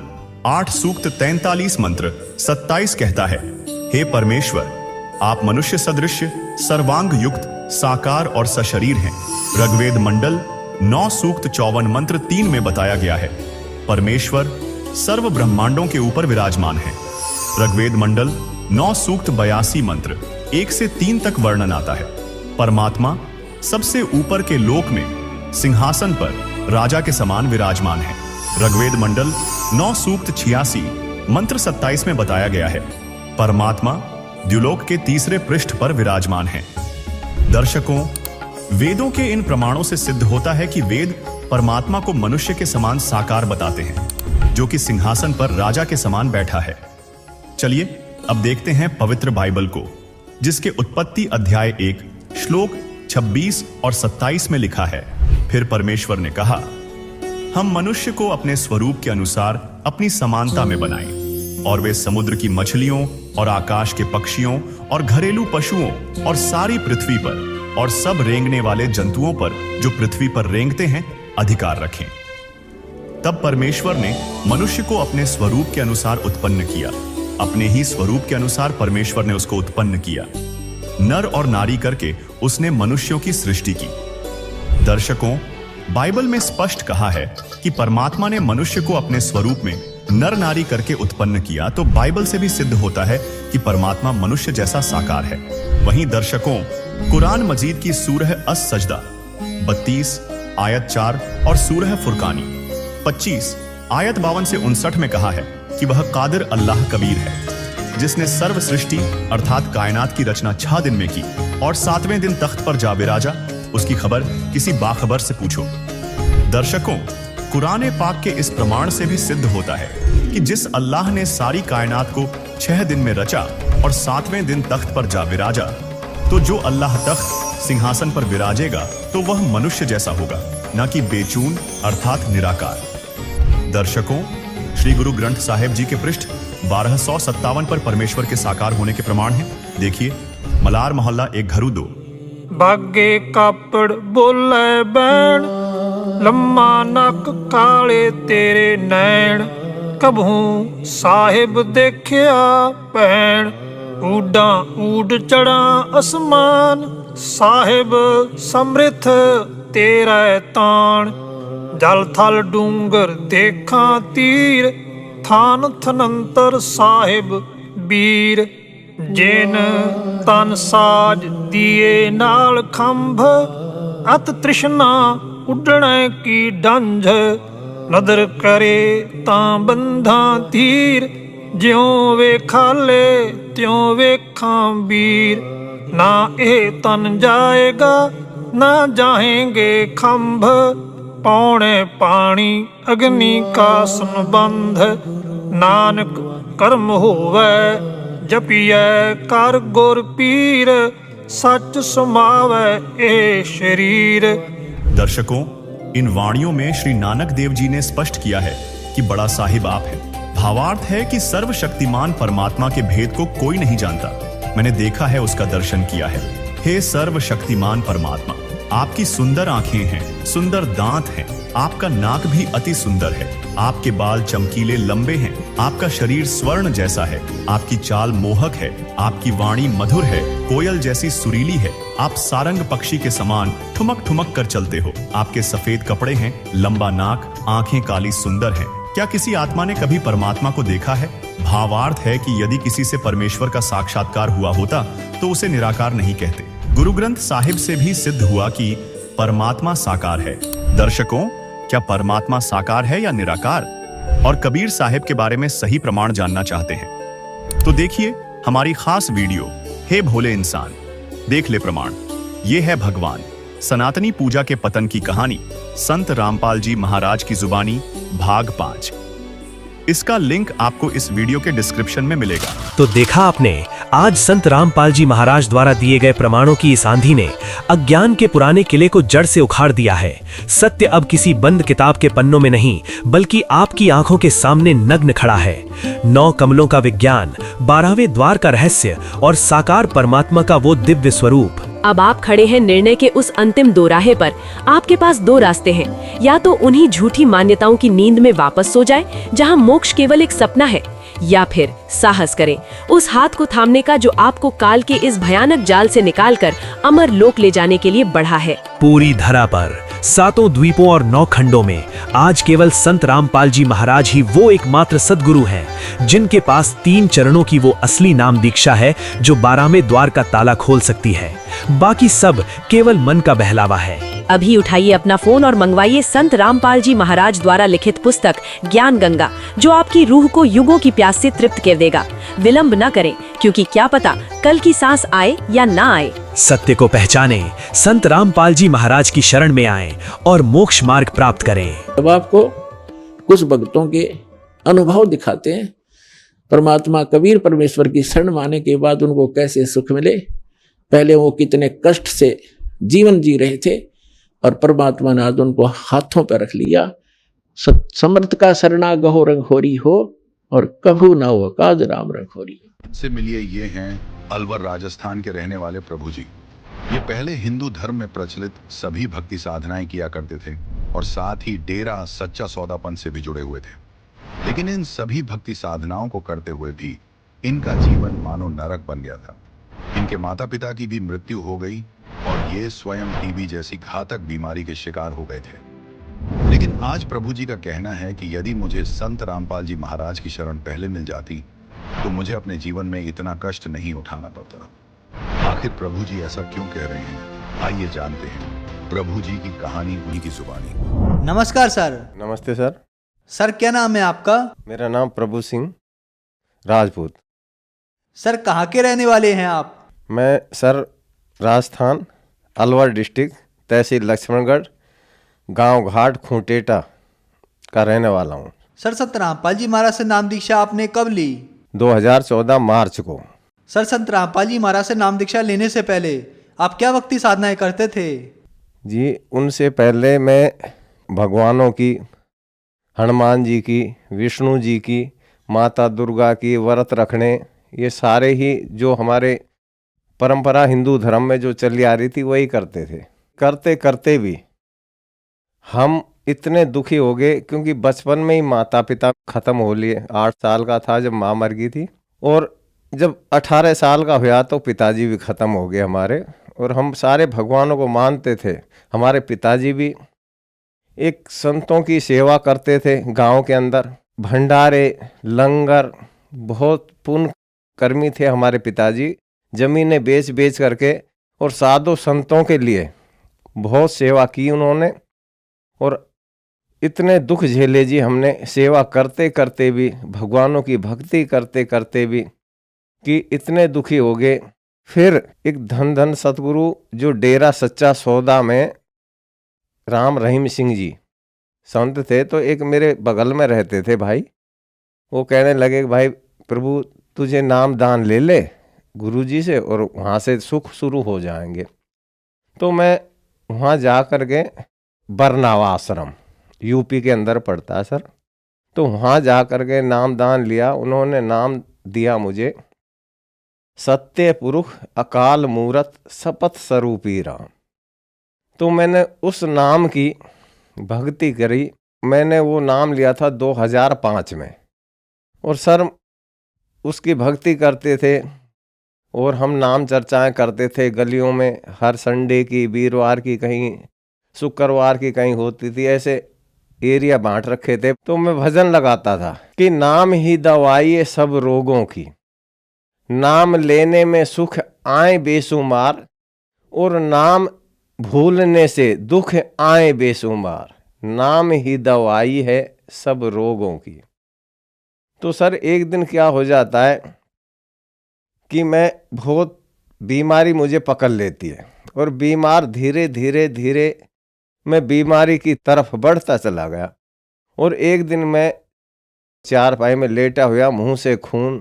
8 सूक्त 43 मंत्र 27 कहता है, हे परमेश्वर, आप मनुष्य सदृश सर्वांग युक्त साकार और सशरीर हैं। ऋग्वेद मंडल 9 सूक्त 54 मंत्र 3 में बताया गया है, परमेश्वर सर्व ब्रह्मांडों के ऊपर विराजमान है। ऋग्वेद मंडल 9 सूक्त 82 मंत्र 1 से 3 तक वर्णन आता है, परमात्मा सबसे ऊपर के लोक में सिंहासन पर राजा के समान विराजमान है। ऋग्वेद मंडल 9 सूक्त 86 मंत्र 27 में बताया गया है, परमात्मा द्युलोक के तीसरे पृष्ठ पर विराजमान हैं। दर्शकों, वेदों के इन प्रमाणों से सिद्ध होता है कि वेद परमात्मा को मनुष्य के समान साकार बताते हैं, जो कि सिंहासन पर राजा के समान बैठा है। चलिए अब देखते हैं पवित्र बाइबल को, जिसके उत्पत्ति अध्याय 1 श्लोक 26 और 27 में लिखा है, फिर परमेश्वर ने कहा, हम मनुष्य को अपने स्वरूप के अनुसार अपनी समानता में बनाएं, और वे समुद्र की मछलियों और आकाश के पक्षियों और घरेलू पशुओं और सारी पृथ्वी पर और सब रेंगने वाले जंतुओं पर जो पृथ्वी पर रेंगते हैं अधिकार रखें। तब परमेश्वर ने मनुष्य को अपने स्वरूप के अनुसार उत्पन्न किया, अपने ही स्वरूप के अनुसार परमेश्वर ने उसको उत्पन्न किया, नर और नारी करके उसने मनुष्यों की सृष्टि की। दर्शकों, बाइबल में स्पष्ट कहा है कि परमात्मा ने मनुष्य को अपने स्वरूप में नर नारी करके उत्पन्न किया, तो बाइबल से भी सिद्ध होता है कि परमात्मा मनुष्य जैसा साकार है। वहीं दर्शकों, कुरान मजीद की सूरह अस-सजदा 32 आयत 4 और सूरह फुरकानी 25 आयत 52 से 59 में कहा है कि वह कादिर अल्लाह कबीर है, जिसने सर्व सृष्टि अर्थात कायनात की रचना 6 दिन में की और 7वें दिन तख्त पर जा विराजा। उसकी खबर किसी बाखबर से पूछो। दर्शकों, कुरान पाक के इस प्रमाण से भी सिद्ध होता है कि जिस अल्लाह ने सारी कायनात को 6 दिन में रचा और 7वें दिन तख्त पर जा विराजा, तो जो अल्लाह तख्त सिंहासन पर विराजेगा तो वह मनुष्य जैसा होगा, न कि बेचून अर्थात निराकार। दर्शकों, श्री गुरु ग्रंथ साहिब जी के पृष्ठ 1257 पर परमेश्वर के साकार होने के प्रमाण हैं। देखिए, मलार मोहल्ला एक घरू 2। बागे कापड़ बोले बैण, लम्मा नक काले तेरे नैण, कभू साहिब देखिया भैण, ऊडा ऊड चढ़ा आसमान, साहिब समृथ तेरा ताण, जल थल डूंगर देखा तीर, थान थनंतर साहिब बीर, जेन तन साज दिए नाल खंभ, अत तृष्णा उडणे की डंझ, नदर करे तां बंधा तीर, ज्यों वेखाले त्यों वेखां वीर, ना ए तन जाएगा ना जाएंगे खंभ, पौने पानी अग्नि का संबंध, नानक कर्म होवे जपिए कर गुर पीर, सच समावे ए शरीर। दर्शकों, इन वाणियों में श्री नानक देव जी ने स्पष्ट किया है कि बड़ा साहिब आप है। भावार्थ है कि सर्वशक्तिमान परमात्मा के भेद को कोई नहीं जानता, मैंने देखा है, उसका दर्शन किया है। हे सर्वशक्तिमान परमात्मा, आपकी सुंदर आंखें हैं, सुंदर दांत हैं, आपका नाक भी अति सुंदर है, आपके बाल चमकीले लंबे हैं, आपका शरीर स्वर्ण जैसा है, आपकी चाल मोहक है, आपकी वाणी मधुर है, कोयल जैसी सुरीली है, आप सारंग पक्षी के समान ठुमक ठुमक कर चलते हो, आपके सफेद कपड़े हैं, लंबा नाक, आंखें काली सुंदर हैं। क्या किसी आत्मा ने कभी परमात्मा को देखा है? भावार्थ है कि यदि किसी से परमेश्वर का साक्षात्कार हुआ होता तो उसे निराकार नहीं कहते। गुरु ग्रंथ साहिब से भी सिद्ध हुआ कि परमात्मा साकार है। दर्शकों, क्या परमात्मा साकार है या निराकार? और कबीर साहिब के बारे में सही प्रमाण जानना चाहते हैं तो देखिए हमारी खास वीडियो, हे भोले इंसान देख ले प्रमाण। ये है भगवान सनातनी पूजा के पतन की कहानी, संत रामपाल जी महाराज की जुबानी, भाग 5। इसका लिंक आपको इस वीडियो के डिस्क्रिप्शन में मिलेगा। तो देखा आपने, आज संत रामपाल जी महाराज द्वारा दिए गए प्रमाणों की इस आंधी ने अज्ञान के पुराने किले को जड़ से उखाड़ दिया है। सत्य अब किसी बंद किताब के पन्नों में नहीं, बल्कि आपकी आंखों के सामने नग्न खड़ा है। 9 कमलों का विज्ञान, 12वें द्वार का रहस्य और साकार परमात्मा का वो दिव्य स्वरूप। अब आप खड़े हैं निर्णय के उस अंतिम दोराहे पर। आपके पास 2 रास्ते हैं, या तो उन्हीं झूठी मान्यताओं की नींद में वापस सो जाए जहां मोक्ष केवल एक सपना है, या फिर साहस करें उस हाथ को थामने का जो आपको काल के इस भयानक जाल से निकालकर अमर लोक ले जाने के लिए बढ़ा है। पूरी धरा पर 7 द्वीपों और 9 खंडों में आज केवल संत रामपाल जी महाराज ही वो एकमात्र सद्गुरु हैं जिनके पास 3 चरणों की वो असली नाम दीक्षा है जो 12वें द्वार का ताला खोल सकती है। बाकी सब केवल मन का बहलावा है। अभी उठाइए अपना फोन और मंगवाइए संत रामपाल जी महाराज द्वारा लिखित पुस्तक ज्ञान गंगा, जो आपकी रूह को युगों की प्यास से तृप्त कर देगा। विलंब न करें, क्योंकि क्या पता कल की सांस आए या ना आए। सत्य को पहचाने, संत रामपाल जी महाराज की शरण में आएं और मोक्ष मार्ग प्राप्त करें। जब आपको कुछ भक्तों के अनुभव दिखाते हैं, परमात्मा कबीर परमेश्वर की शरण माने के बाद उनको कैसे सुख मिले, पहले वो कितने कष्ट से जीवन जी रहे थे और परमात्मा ने आज उनको हाथों पर रख लिया। समर्थ का शरणा गहो रंगहोरी हो और कभू ना हो काज राम रंगहोरी। से मिलिए, ये हैं अलवर राजस्थान के रहने वाले प्रभु जी। ये पहले हिंदू धर्म में प्रचलित सभी भक्ति साधनाएं किया करते थे और साथ ही डेरा सच्चा सौदापन से भी जुड़े हुए थे। लेकिन इन सभी भक्ति साधनाओं को करते हुए भी इनका जीवन मानो नरक बन गया था। इनके माता पिता की भी मृत्यु हो गई और ये स्वयं टीबी जैसी घातक बीमारी के शिकार हो गए थे। लेकिन आज प्रभु जी का कहना है कि यदि मुझे संत रामपाल जी महाराज की शरण पहले मिल जाती तो मुझे अपने जीवन में इतना कष्ट नहीं उठाना पड़ता। आखिर प्रभु जी ऐसा क्यों कह रहे हैं, आइए जानते हैं प्रभु जी की कहानी उन्हीं की जुबानी। नमस्कार सर। नमस्ते सर। सर क्या नाम है आपका? मेरा नाम प्रभु सिंह राजपूत। सर कहाँ के रहने वाले हैं आप? मैं सर राजस्थान अलवर डिस्ट्रिक्ट तहसील लक्ष्मणगढ़ गांव घाट खूंटेटा का रहने वाला हूँ। सर संत रामपाल जी महाराज से नाम दीक्षा आपने कब ली? 2014 मार्च को। सर संत रामपाल जी महाराज से नाम दीक्षा लेने से पहले आप क्या भक्ति साधनाएं करते थे? जी उनसे पहले मैं भगवानों की, हनुमान जी की, विष्णु जी की, माता दुर्गा की व्रत रखने, ये सारे ही जो हमारे परंपरा हिंदू धर्म में जो चली आ रही थी वही करते थे। करते करते भी हम इतने दुखी हो गए क्योंकि बचपन में ही माता पिता ख़त्म हो लिए। 8 साल का था जब माँ मर गई थी और जब 18 साल का हुआ तो पिताजी भी ख़त्म हो गए हमारे। और हम सारे भगवानों को मानते थे। हमारे पिताजी भी एक संतों की सेवा करते थे गांव के अंदर, भंडारे, लंगर, बहुत पुण्य कर्मी थे हमारे पिताजी। ज़मीनें बेच बेच करके और साधु संतों के लिए बहुत सेवा की उन्होंने। और इतने दुख झेले जी हमने सेवा करते करते भी, भगवानों की भक्ति करते करते भी, कि इतने दुखी हो गए। फिर एक धन धन सतगुरु जो डेरा सच्चा सौदा में राम रहीम सिंह जी संत थे, तो एक मेरे बगल में रहते थे भाई, वो कहने लगे भाई प्रभु तुझे नाम दान ले ले गुरु जी से और वहाँ से सुख शुरू हो जाएंगे। तो मैं वहाँ जा कर के बरनावा आश्रम यूपी के अंदर पड़ता है सर, तो वहाँ जा कर के नाम दान लिया। उन्होंने नाम दिया मुझे सत्य पुरुष अकाल मूरत शपथ स्वरूपी राम। तो मैंने उस नाम की भक्ति करी। मैंने वो नाम लिया था 2005 में और सर उसकी भक्ति करते थे और हम नाम चर्चाएं करते थे गलियों में। हर संडे की, वीरवार की, कहीं शुक्रवार की कहीं होती थी, ऐसे एरिया बांट रखे थे। तो मैं भजन लगाता था कि नाम ही दवाई सब रोगों की, नाम लेने में सुख आए बेशुमार, और नाम भूलने से दुख आए बेशुमार, नाम ही दवाई है सब रोगों की। तो सर एक दिन क्या हो जाता है कि मैं बहुत बीमारी मुझे पकड़ लेती है और बीमार धीरे धीरे धीरे मैं बीमारी की तरफ बढ़ता चला गया। और एक दिन मैं चारपाई में लेटा हुआ, मुंह से खून,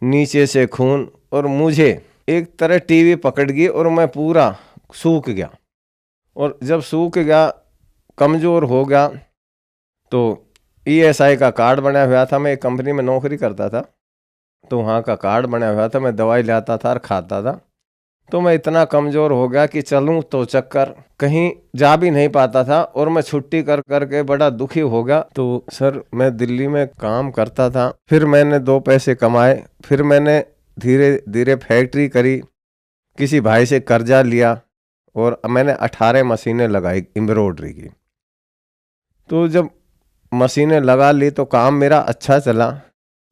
नीचे से खून, और मुझे एक तरह टीवी पकड़ गई और मैं पूरा सूख गया। और जब सूख गया, कमज़ोर हो गया, तो ESI का कार्ड बना हुआ था। मैं एक कंपनी में नौकरी करता था, तो वहाँ का कार्ड बना हुआ था। मैं दवाई लाता था और खाता था। तो मैं इतना कमज़ोर हो गया कि चलूँ तो चक्कर, कहीं जा भी नहीं पाता था और मैं छुट्टी कर करके बड़ा दुखी हो गया। तो सर मैं दिल्ली में काम करता था, फिर मैंने 2 पैसे कमाए, फिर मैंने धीरे धीरे फैक्ट्री करी, किसी भाई से कर्जा लिया और मैंने 18 मशीनें लगाई एम्ब्रॉयडरी की। तो जब मशीनें लगा ली तो काम मेरा अच्छा चला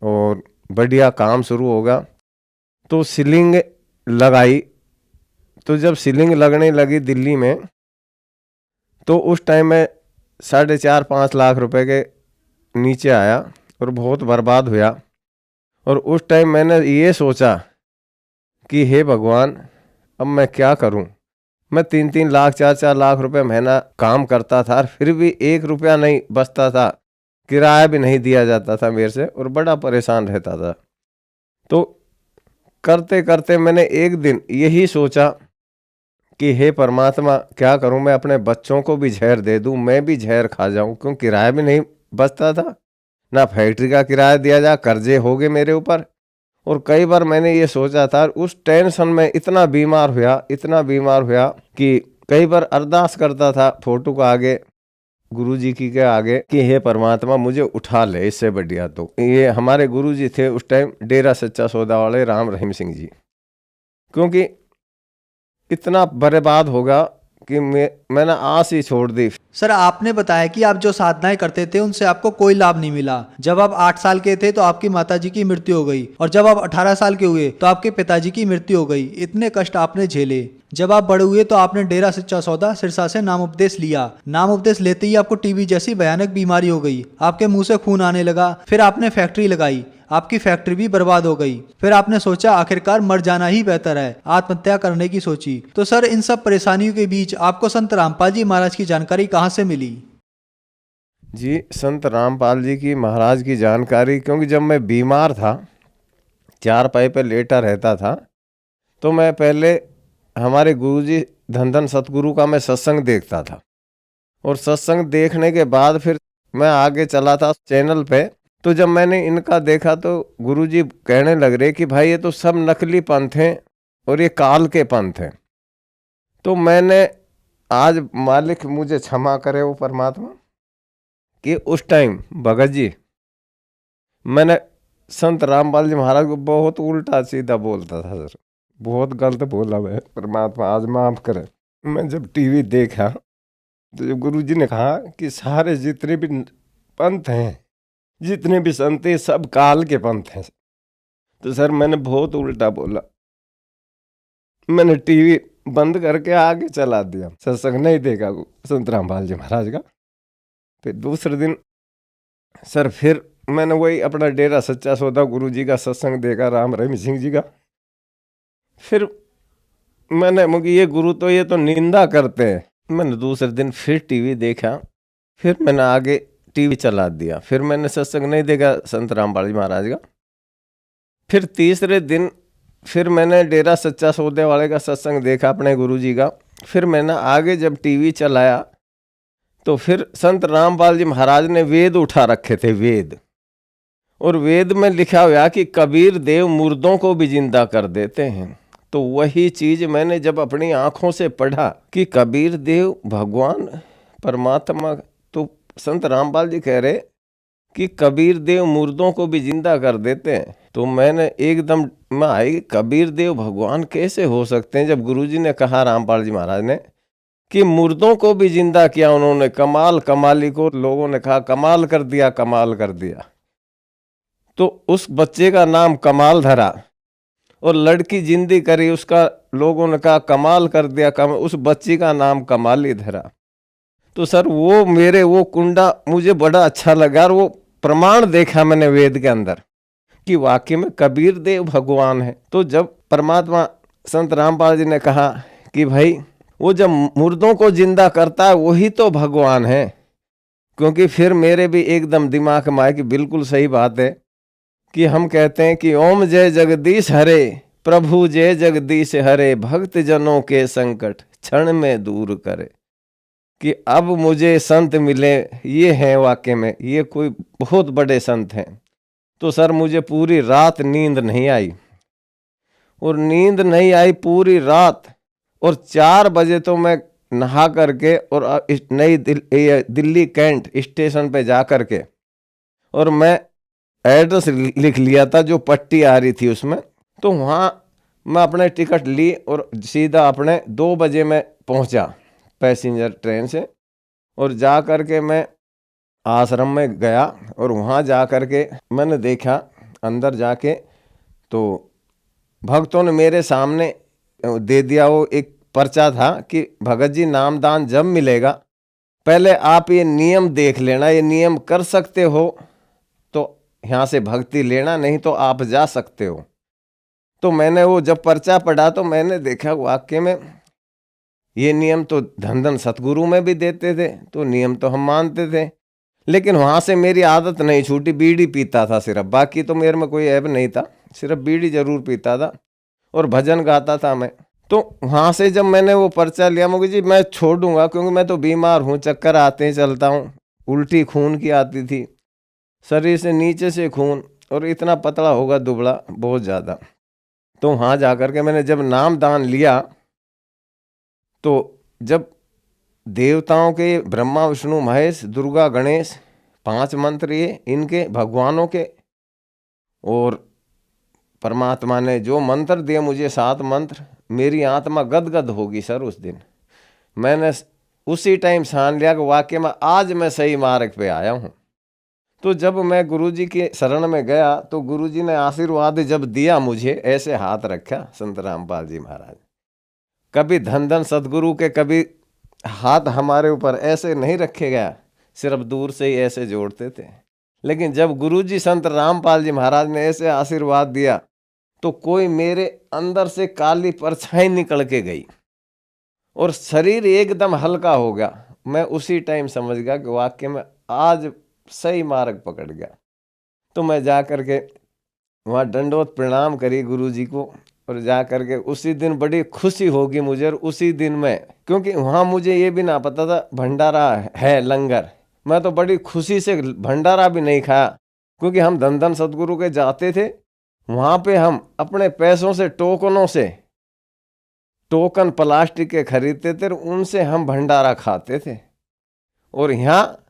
और बढ़िया काम शुरू हो गया। तो सीलिंग लगाई। तो जब सीलिंग लगने लगी दिल्ली में, तो उस टाइम में 4.5-5 लाख रुपए के नीचे आया और बहुत बर्बाद हुआ। और उस टाइम मैंने ये सोचा कि हे भगवान, अब मैं क्या करूं। मैं 3-3 लाख 4-4 लाख रुपए महीना काम करता था और फिर भी 1 रुपया नहीं बचता था, किराया भी नहीं दिया जाता था मेरे से, और बड़ा परेशान रहता था। तो करते करते मैंने एक दिन यही सोचा कि हे परमात्मा, क्या करूं, मैं अपने बच्चों को भी जहर दे दूं, मैं भी जहर खा जाऊं, क्योंकि किराया भी नहीं बचता था, ना फैक्ट्री का किराया दिया जा, कर्जे हो गए मेरे ऊपर। और कई बार मैंने ये सोचा था, उस टेंशन में इतना बीमार हुआ कि कई बार अरदास करता था फोटो के आगे, गुरु जी की के आगे, कि हे परमात्मा मुझे उठा ले, इससे बढ़िया। तो ये हमारे गुरु जी थे उस टाइम, डेरा सच्चा सौदा वाले राम रहीम सिंह जी, क्योंकि इतना बर्बाद होगा कि मैंने आस ही छोड़ दी। सर, आपने बताया कि आप जो साधनाएं करते थे उनसे आपको कोई लाभ नहीं मिला। जब आप 8 साल के थे तो आपकी माताजी की मृत्यु हो गई, और जब आप 18 साल के हुए तो आपके पिताजी की मृत्यु हो गई। इतने कष्ट आपने झेले। जब आप बड़े हुए तो आपने डेरा सच्चा सौदा सिरसा से नाम उपदेश लिया। नाम उपदेश लेते ही आपको टीबी जैसी भयानक बीमारी हो गई, आपके मुंह से खून आने लगा। फिर आपने फैक्ट्री लगाई, आपकी फैक्ट्री भी बर्बाद हो गई। फिर आपने सोचा आखिरकार मर जाना ही बेहतर है, आत्महत्या करने की सोची। तो सर, इन सब परेशानियों के बीच आपको संत रामपाल जी महाराज की जानकारी कहाँ से मिली? जी, संत रामपाल जी की महाराज की जानकारी, क्योंकि जब मैं बीमार था, 4 पाई पे लेटा रहता था, तो मैं पहले हमारे गुरुजी धन धन सतगुरु का मैं सत्संग देखता था, और सत्संग देखने के बाद फिर मैं आगे चला था चैनल पे। तो जब मैंने इनका देखा तो गुरुजी कहने लग रहे कि भाई ये तो सब नकली पंथ हैं और ये काल के पंथ हैं। तो मैंने, आज मालिक मुझे क्षमा करे वो परमात्मा, कि उस टाइम भगत जी मैंने संत रामपाल जी महाराज को बहुत उल्टा सीधा बोलता था सर, बहुत गलत बोला मैं, परमात्मा आज माफ करे। मैं जब टीवी देखा तो जब गुरुजी ने कहा कि सारे जितने भी पंथ हैं, जितने भी संत हैं, सब काल के पंथ हैं, तो सर मैंने बहुत उल्टा बोला। मैंने टीवी बंद करके आगे चला दिया, सत्संग नहीं देखा संत रामपाल जी महाराज का। फिर दूसरे दिन सर फिर मैंने वही अपना डेरा सच्चा सौदा गुरु जी का सत्संग देखा, राम रहीम सिंह जी का। फिर मैंने मुझे ये गुरु तो ये तो निंदा करते हैं। मैंने दूसरे दिन फिर टीवी देखा, फिर मैंने आगे टीवी चला दिया, फिर मैंने सत्संग नहीं देखा संत रामपाल जी महाराज का। फिर तीसरे दिन फिर मैंने डेरा सच्चा सौदे वाले का सत्संग देखा अपने गुरु जी का। फिर मैंने आगे जब टीवी चलाया तो फिर संत रामपाल जी महाराज ने वेद उठा रखे थे, वेद, और वेद में लिखा हुआ कि कबीर देव मुर्दों को भी जिंदा कर देते हैं। तो वही चीज मैंने जब अपनी आंखों से पढ़ा कि कबीर देव भगवान परमात्मा, तो संत रामपाल जी कह रहे कि कबीर देव मुर्दों को भी जिंदा कर देते हैं। तो मैंने एकदम में आई, कबीर देव भगवान कैसे हो सकते हैं, जब गुरुजी ने कहा रामपाल जी महाराज ने कि मुर्दों को भी जिंदा किया उन्होंने, कमाल कमाली को लोगों ने कहा कमाल कर दिया, कमाल कर दिया। तो उस बच्चे का नाम कमाल धरा, और लड़की जिंदी करी, उसका लोगों ने कहा कमाल कर दिया, उस बच्ची का नाम कमाली धरा। तो सर वो मेरे वो कुंडा मुझे बड़ा अच्छा लगा, और वो प्रमाण देखा मैंने वेद के अंदर कि वाकई में कबीर देव भगवान है। तो जब परमात्मा संत रामपाल जी ने कहा कि भाई वो जब मुर्दों को जिंदा करता है वही तो भगवान है, क्योंकि फिर मेरे भी एकदम दिमाग में आया कि बिल्कुल सही बात है कि हम कहते हैं कि ओम जय जगदीश हरे, प्रभु जय जगदीश हरे, भक्त जनों के संकट क्षण में दूर करे। कि अब मुझे संत मिले, ये हैं वाकई में, ये कोई बहुत बड़े संत हैं। तो सर मुझे पूरी रात नींद नहीं आई, और नींद नहीं आई पूरी रात, और 4 बजे तो मैं नहा करके और नई दिल्ली कैंट स्टेशन पे जा करके, और मैं एड्रेस लिख लिया था जो पट्टी आ रही थी उसमें। तो वहाँ मैं अपने टिकट ली और सीधा अपने 2 बजे में पहुँचा पैसेंजर ट्रेन से, और जा कर के मैं आश्रम में गया, और वहाँ जा कर के मैंने देखा अंदर जाके तो भक्तों ने मेरे सामने दे दिया वो एक पर्चा था कि भगत जी नामदान जब मिलेगा पहले आप ये नियम देख लेना, ये नियम कर सकते हो तो यहाँ से भक्ति लेना, नहीं तो आप जा सकते हो। तो मैंने वो जब पर्चा पढ़ा तो मैंने देखा वाक्य में ये नियम तो धन धन सतगुरु में भी देते थे, तो नियम तो हम मानते थे, लेकिन वहाँ से मेरी आदत नहीं छूटी। बीड़ी पीता था सिर्फ, बाकी तो मेरे में कोई ऐब नहीं था, सिर्फ बीड़ी जरूर पीता था और भजन गाता था मैं। तो वहाँ से जब मैंने वो पर्चा लिया, मुझे जी मैं छोड़ दूंगा क्योंकि मैं तो बीमार हूँ, चक्कर आते ही चलता हूँ, उल्टी खून की आती थी, शरीर से नीचे से खून, और इतना पतला होगा दुबला बहुत ज़्यादा। तो वहाँ जा कर के मैंने जब नाम दान लिया तो जब देवताओं के ब्रह्मा विष्णु महेश दुर्गा गणेश 5 मंत्र ये इनके भगवानों के, और परमात्मा ने जो मंत्र दिए मुझे 7 मंत्र, मेरी आत्मा गदगद होगी सर उस दिन। मैंने उसी टाइम ठान लिया कि वाकई में आज मैं सही मार्ग पे आया हूँ। तो जब मैं गुरुजी के शरण में गया तो गुरुजी ने आशीर्वाद जब दिया मुझे, ऐसे हाथ रखा संत रामपाल जी महाराज। कभी धन धन सतगुरु के कभी हाथ हमारे ऊपर ऐसे नहीं रखे गया, सिर्फ दूर से ही ऐसे जोड़ते थे। लेकिन जब गुरुजी संत रामपाल जी महाराज ने ऐसे आशीर्वाद दिया तो कोई मेरे अंदर से काली परछाई निकल के गई और शरीर एकदम हल्का हो गया। मैं उसी टाइम समझ गया कि वाकई में आज सही मार्ग पकड़ गया। तो मैं जा कर के वहाँ दंडवत प्रणाम करी गुरुजी को, और जा कर के उसी दिन बड़ी खुशी होगी मुझे। और उसी दिन में, क्योंकि वहाँ मुझे ये भी ना पता था भंडारा है लंगर, मैं तो बड़ी खुशी से भंडारा भी नहीं खाया, क्योंकि हम धन धन सतगुरु के जाते थे, वहाँ पे हम अपने पैसों से टोकनों से टोकन प्लास्टिक के खरीदते थे, उनसे हम भंडारा खाते थे। और यहाँ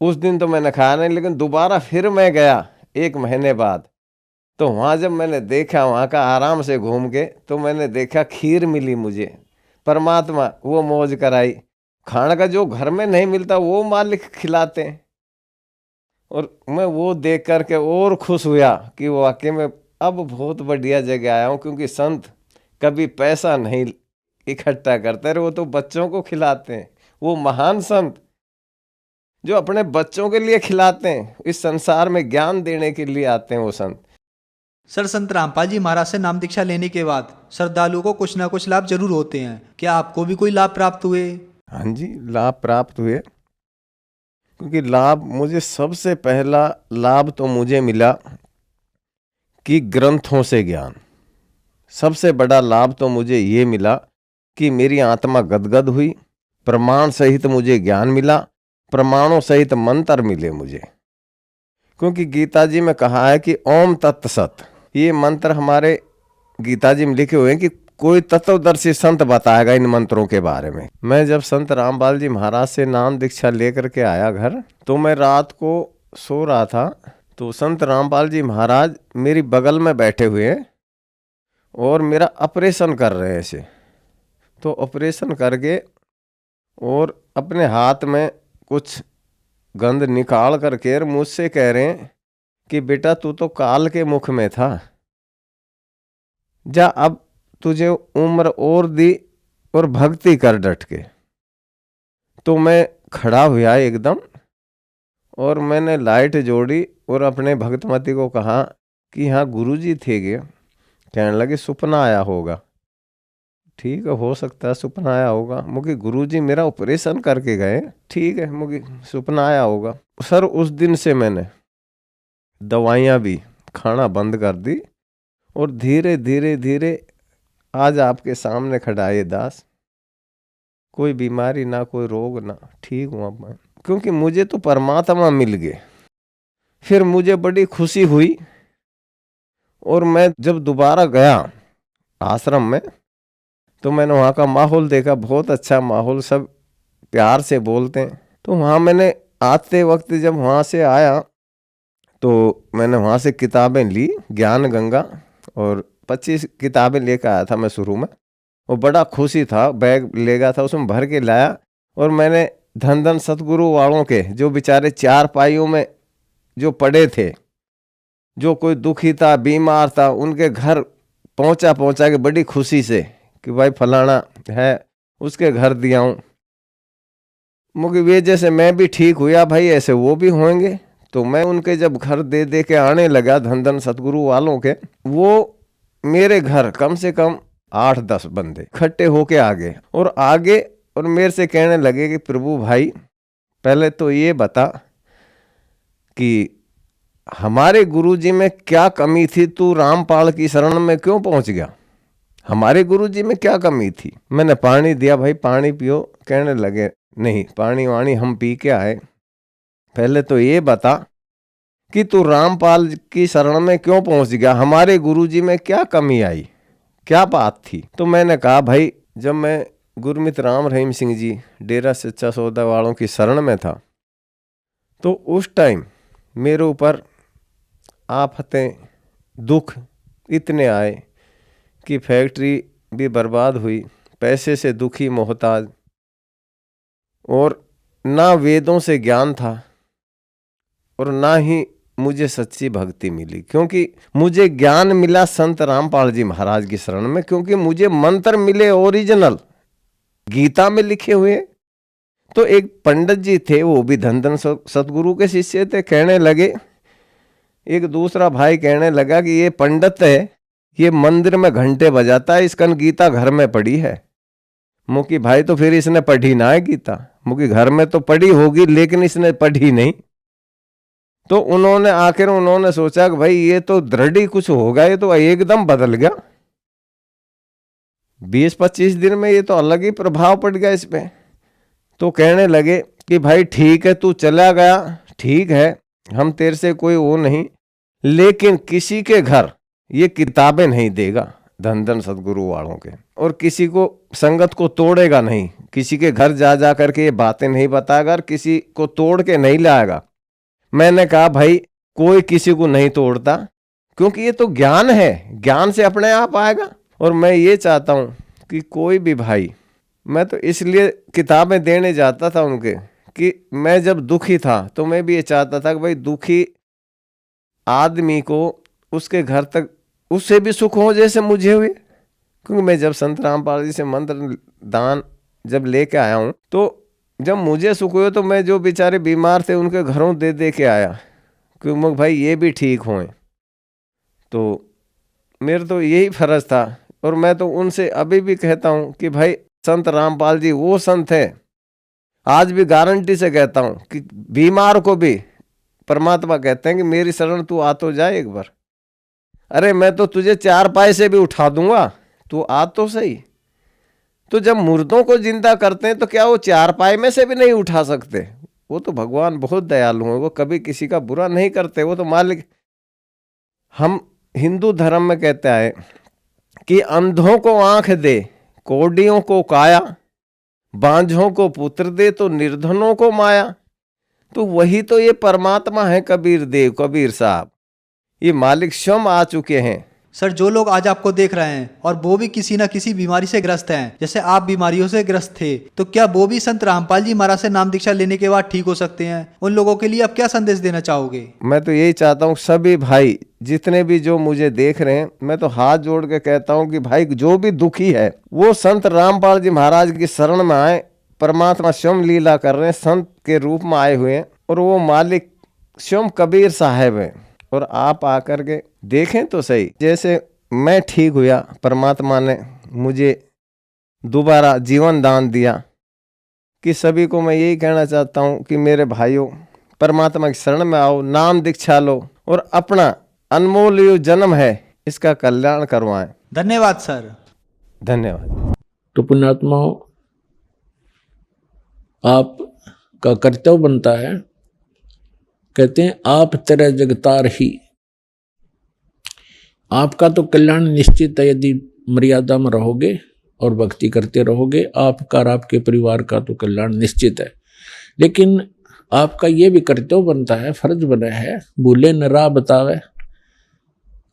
उस दिन तो मैंने खाया नहीं, लेकिन दोबारा फिर मैं गया 1 महीने बाद, तो वहाँ जब मैंने देखा वहाँ का आराम से घूम के, तो मैंने देखा खीर मिली मुझे, परमात्मा वो मौज कराई। खाने का जो घर में नहीं मिलता वो मालिक खिलाते हैं। और मैं वो देख करके और खुश हुआ कि वाकई में अब बहुत बढ़िया जगह आया हूँ, क्योंकि संत कभी पैसा नहीं इकट्ठा करते रहे, वो तो बच्चों को खिलाते हैं। वो महान संत जो अपने बच्चों के लिए खिलाते हैं, इस संसार में ज्ञान देने के लिए आते हैं वो संत। सर, संत रामपाल जी महाराज से नाम दीक्षा लेने के बाद श्रद्धालुओं को कुछ ना कुछ लाभ जरूर होते हैं, क्या आपको भी कोई लाभ प्राप्त हुए? हाँ जी, लाभ प्राप्त हुए, क्योंकि लाभ मुझे सबसे पहला लाभ तो मुझे मिला कि ग्रंथों से ज्ञान। सबसे बड़ा लाभ तो मुझे ये मिला कि मेरी आत्मा गदगद हुई, प्रमाण सहित मुझे ज्ञान मिला, प्रमाणों सहित मंत्र मिले मुझे। क्योंकि गीता जी में कहा है कि ओम तत्त सत, ये मंत्र हमारे गीता जी में लिखे हुए हैं कि कोई तत्वदर्शी संत बताएगा इन मंत्रों के बारे में। मैं जब संत रामपाल जी महाराज से नाम दीक्षा लेकर के आया घर, तो मैं रात को सो रहा था, तो संत रामपाल जी महाराज मेरी बगल में बैठे हुए हैं और मेरा ऑपरेशन कर रहे हैं ऐसे। तो ऑपरेशन करके और अपने हाथ में कुछ गंध निकाल करके मुझसे कह रहे हैं कि बेटा तू तो काल के मुख में था, जा अब तुझे उम्र और दी और भक्ति कर डट के। तो मैं खड़ा हुआ एकदम और मैंने लाइट जोड़ी और अपने भक्तमती को कहा कि हाँ गुरुजी थे गे। कहने लगे सपना आया होगा। ठीक है, हो सकता है सपना आया होगा, मुझे गुरुजी मेरा ऑपरेशन करके गए, ठीक है मुझे सपना आया होगा। सर उस दिन से मैंने दवाइयाँ भी खाना बंद कर दी और धीरे धीरे धीरे आज आपके सामने खड़ा है दास, कोई बीमारी ना, कोई रोग ना, ठीक हूँ मैं, क्योंकि मुझे तो परमात्मा मिल गए। फिर मुझे बड़ी खुशी हुई और मैं जब दोबारा गया आश्रम में तो मैंने वहाँ का माहौल देखा, बहुत अच्छा माहौल, सब प्यार से बोलते हैं। तो वहाँ मैंने आते वक्त जब वहाँ से आया तो मैंने वहाँ से किताबें ली, ज्ञान गंगा, और 25 किताबें लेकर आया था मैं शुरू में, और बड़ा खुशी था, बैग ले गया था उसमें भर के लाया। और मैंने धन धन सतगुरु वालों के जो बेचारे 4 पाइयों में जो पड़े थे, जो कोई दुखी था, बीमार था, उनके घर पहुंचा के बड़ी खुशी से कि भाई फलाना है, उसके घर दिया हूँ। मुझे वजह से मैं भी ठीक हुआ, भाई ऐसे वो भी होंगे। तो मैं उनके जब घर दे के आने लगा धन धन सतगुरु वालों के, वो मेरे घर कम से कम 8-10 बंदे इकट्ठे होके आ गए और मेरे से कहने लगे कि प्रभु भाई पहले तो ये बता कि हमारे गुरुजी में क्या कमी थी, तू रामपाल की शरण में क्यों पहुंच गया, हमारे गुरुजी में क्या कमी थी। मैंने पानी दिया, भाई पानी पियो। कहने लगे नहीं, पानी वाणी हम पी के आए, पहले तो ये बता कि तू रामपाल की शरण में क्यों पहुंच गया, हमारे गुरुजी में क्या कमी आई, क्या बात थी। तो मैंने कहा भाई जब मैं गुरमित राम रहीम सिंह जी डेरा सच्चा सौदा वालों की शरण में था तो उस टाइम मेरे ऊपर आफतें दुख इतने आए कि फैक्ट्री भी बर्बाद हुई, पैसे से दुखी मोहताज, और ना वेदों से ज्ञान था और ना ही मुझे सच्ची भक्ति मिली, क्योंकि मुझे ज्ञान मिला संत रामपाल जी महाराज की शरण में, क्योंकि मुझे मंत्र मिले ओरिजिनल गीता में लिखे हुए। तो एक पंडित जी थे, वो भी धन धन सतगुरु के शिष्य थे। कहने लगे, एक दूसरा भाई कहने लगा कि ये पंडित है, ये मंदिर में घंटे बजाता है, इसका गीता घर में पढ़ी है। मुकी भाई तो फिर इसने पढ़ी ना है गीता, मुकी घर में तो पढ़ी होगी लेकिन इसने पढ़ी नहीं। तो उन्होंने सोचा कि भाई ये तो दृढ़ ही कुछ होगा, ये तो एकदम बदल गया, 20-25 दिन में ये तो अलग ही प्रभाव पड़ गया इस पे। तो कहने लगे कि भाई ठीक है, तू चला गया, ठीक है, हम तेरे से कोई वो नहीं, लेकिन किसी के घर ये किताबें नहीं देगा धन धन सतगुरु वालों के, और किसी को संगत को तोड़ेगा नहीं, किसी के घर जा करके ये बातें नहीं बताएगा, किसी को तोड़ के नहीं लाएगा। मैंने कहा भाई कोई किसी को नहीं तोड़ता, क्योंकि ये तो ज्ञान है, ज्ञान से अपने आप आएगा। और मैं ये चाहता हूँ कि कोई भी भाई, मैं तो इसलिए किताबें देने जाता था उनके कि मैं जब दुखी था तो मैं भी ये चाहता था कि भाई दुखी आदमी को उसके घर तक उससे भी सुख हो जैसे मुझे हुए। क्योंकि मैं जब संत रामपाल जी से मंत्र दान जब लेके आया हूँ तो जब मुझे सुख हुए तो मैं जो बेचारे बीमार थे उनके घरों दे के आया, क्योंकि भाई ये भी ठीक हों। तो मेरा तो यही फर्ज था, और मैं तो उनसे अभी भी कहता हूँ कि भाई संत रामपाल जी वो संत है, आज भी गारंटी से कहता हूँ कि बीमार को भी परमात्मा कहते हैं कि मेरी शरण तू आ तो जाए एक बार, अरे मैं तो तुझे 4 पाए से भी उठा दूंगा, तू आ तो सही। तो जब मुर्दों को जिंदा करते हैं तो क्या वो 4 पाए में से भी नहीं उठा सकते? वो तो भगवान बहुत दयालु हैं, वो कभी किसी का बुरा नहीं करते, वो तो मालिक। हम हिंदू धर्म में कहते हैं कि अंधों को आंख दे, कोडियों को काया, बांझों को पुत्र दे तो निर्धनों को माया। तो वही तो ये परमात्मा है कबीर देव, कबीर साहब, ये मालिक स्वयं आ चुके हैं। सर, जो लोग आज आपको देख रहे हैं और वो भी किसी न किसी बीमारी से ग्रस्त हैं, जैसे आप बीमारियों से ग्रस्त थे, तो क्या वो भी संत रामपाल जी महाराज से नाम दीक्षा लेने के बाद ठीक हो सकते हैं? उन लोगों के लिए आप क्या संदेश देना चाहोगे? मैं तो यही चाहता हूँ सभी भाई जितने भी जो मुझे देख रहे हैं, मैं तो हाथ जोड़ के कहता हूँ कि भाई जो भी दुखी है वो संत रामपाल जी महाराज की शरण में आए। परमात्मा स्वयं लीला कर रहे हैं, संत के रूप में आए हुए हैं, और वो मालिक स्वयं कबीर साहब है। और आप आकर के देखें तो सही, जैसे मैं ठीक हुआ, परमात्मा ने मुझे दोबारा जीवन दान दिया। कि सभी को मैं यही कहना चाहता हूँ कि मेरे भाइयों, परमात्मा की शरण में आओ, नाम दीक्षा लो और अपना अनमोल यो जन्म है इसका कल्याण करवाएं। धन्यवाद सर। धन्यवाद। तो पुण्यात्माओं, आपका कर्तव्य बनता है, कहते हैं आप तेरे जगतार ही, आपका तो कल्याण निश्चित है यदि मर्यादा में रहोगे और भक्ति करते रहोगे। आपका और आपके परिवार का तो कल्याण निश्चित है, लेकिन आपका ये भी कर्तव्य बनता है, फर्ज बना है, भूले न राह बतावे।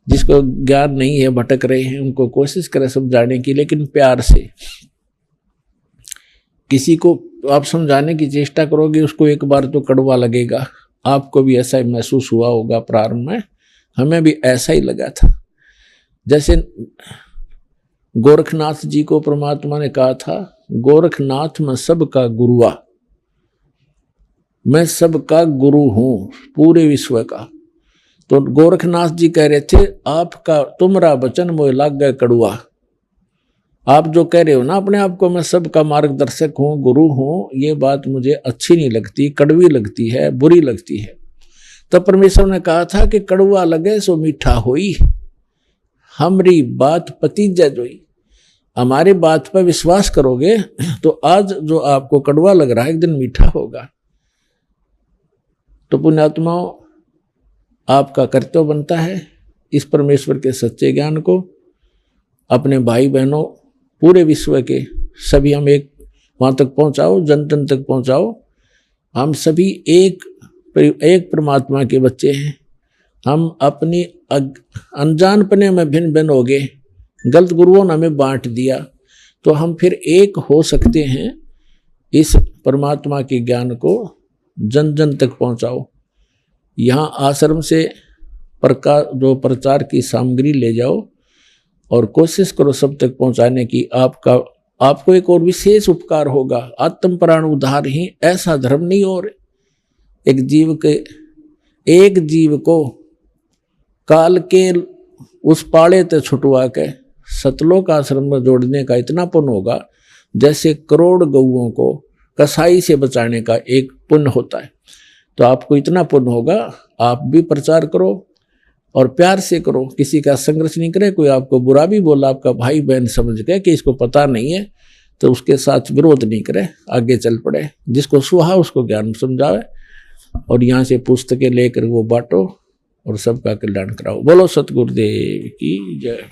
जिसको ज्ञान नहीं है, भटक रहे हैं, उनको कोशिश करें समझाने की, लेकिन प्यार से। किसी को आप समझाने की चेष्टा करोगे, उसको एक बार तो कड़वा लगेगा। आपको भी ऐसा ही महसूस हुआ होगा प्रारंभ में, हमें भी ऐसा ही लगा था। जैसे गोरखनाथ जी को परमात्मा ने कहा था, गोरखनाथ मैं सबका गुरुआ, मैं सबका गुरु हूं पूरे विश्व का। तो गोरखनाथ जी कह रहे थे, आपका तुमरा वचन मोह लाग गए कड़ुआ। आप जो कह रहे हो ना अपने आप को मैं सबका मार्गदर्शक हूँ, गुरु हूँ, ये बात मुझे अच्छी नहीं लगती, कड़वी लगती है, बुरी लगती है। तब परमेश्वर ने कहा था कि कड़वा लगे सो मीठा होई, हमरी बात पतीजा जोई। हमारी बात पर विश्वास करोगे तो आज जो आपको कड़वा लग रहा है एक दिन मीठा होगा। तो पुण्यात्माओं, आपका कर्तव्य बनता है इस परमेश्वर के सच्चे ज्ञान को अपने भाई बहनों पूरे विश्व के सभी हम एक वहाँ तक पहुँचाओ, जन जन तक पहुँचाओ। हम सभी एक परमात्मा के बच्चे हैं। हम अपनी अनजानपने में भिन्न भिन्न हो गए, गलत गुरुओं ने हमें बांट दिया, तो हम फिर एक हो सकते हैं। इस परमात्मा के ज्ञान को जन जन तक पहुँचाओ। यहाँ आश्रम से प्रचार की सामग्री ले जाओ और कोशिश करो सब तक पहुँचाने की। आपको एक और विशेष उपकार होगा, आत्म प्राण उद्धार ही ऐसा धर्म नहीं और एक जीव को काल के उस पाड़े ते छुटवा के सतलोक आश्रम में जोड़ने का इतना पुण्य होगा जैसे करोड़ गऊओं को कसाई से बचाने का एक पुण्य होता है। तो आपको इतना पुण्य होगा, आप भी प्रचार करो और प्यार से करो, किसी का संघर्ष नहीं करे। कोई आपको बुरा भी बोला, आपका भाई बहन समझ गए कि इसको पता नहीं है, तो उसके साथ विरोध नहीं करे, आगे चल पड़े। जिसको सुहा उसको ज्ञान समझावे और यहाँ से पुस्तकें लेकर वो बांटो और सबका कल्याण कराओ। बोलो सतगुरुदेव की जय।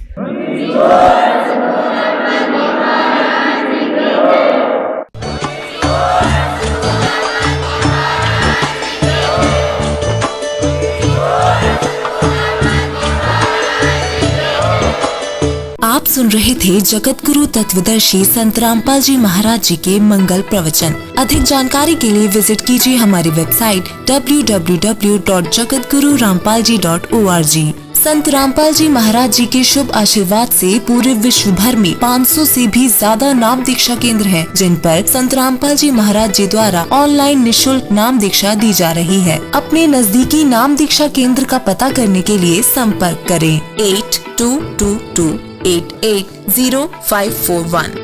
आप सुन रहे थे जगत गुरु तत्वदर्शी संत रामपाल जी महाराज जी के मंगल प्रवचन। अधिक जानकारी के लिए विजिट कीजिए हमारी वेबसाइट www.jagatgururampalji.org। संत रामपाल जी महाराज जी के शुभ आशीर्वाद से पूरे विश्व भर में 500 से भी ज्यादा नाम दीक्षा केंद्र हैं, जिन पर संत रामपाल जी महाराज जी द्वारा ऑनलाइन निशुल्क नाम दीक्षा दी जा रही है। अपने नजदीकी नाम दीक्षा केंद्र का पता करने के लिए संपर्क करें 8222880541।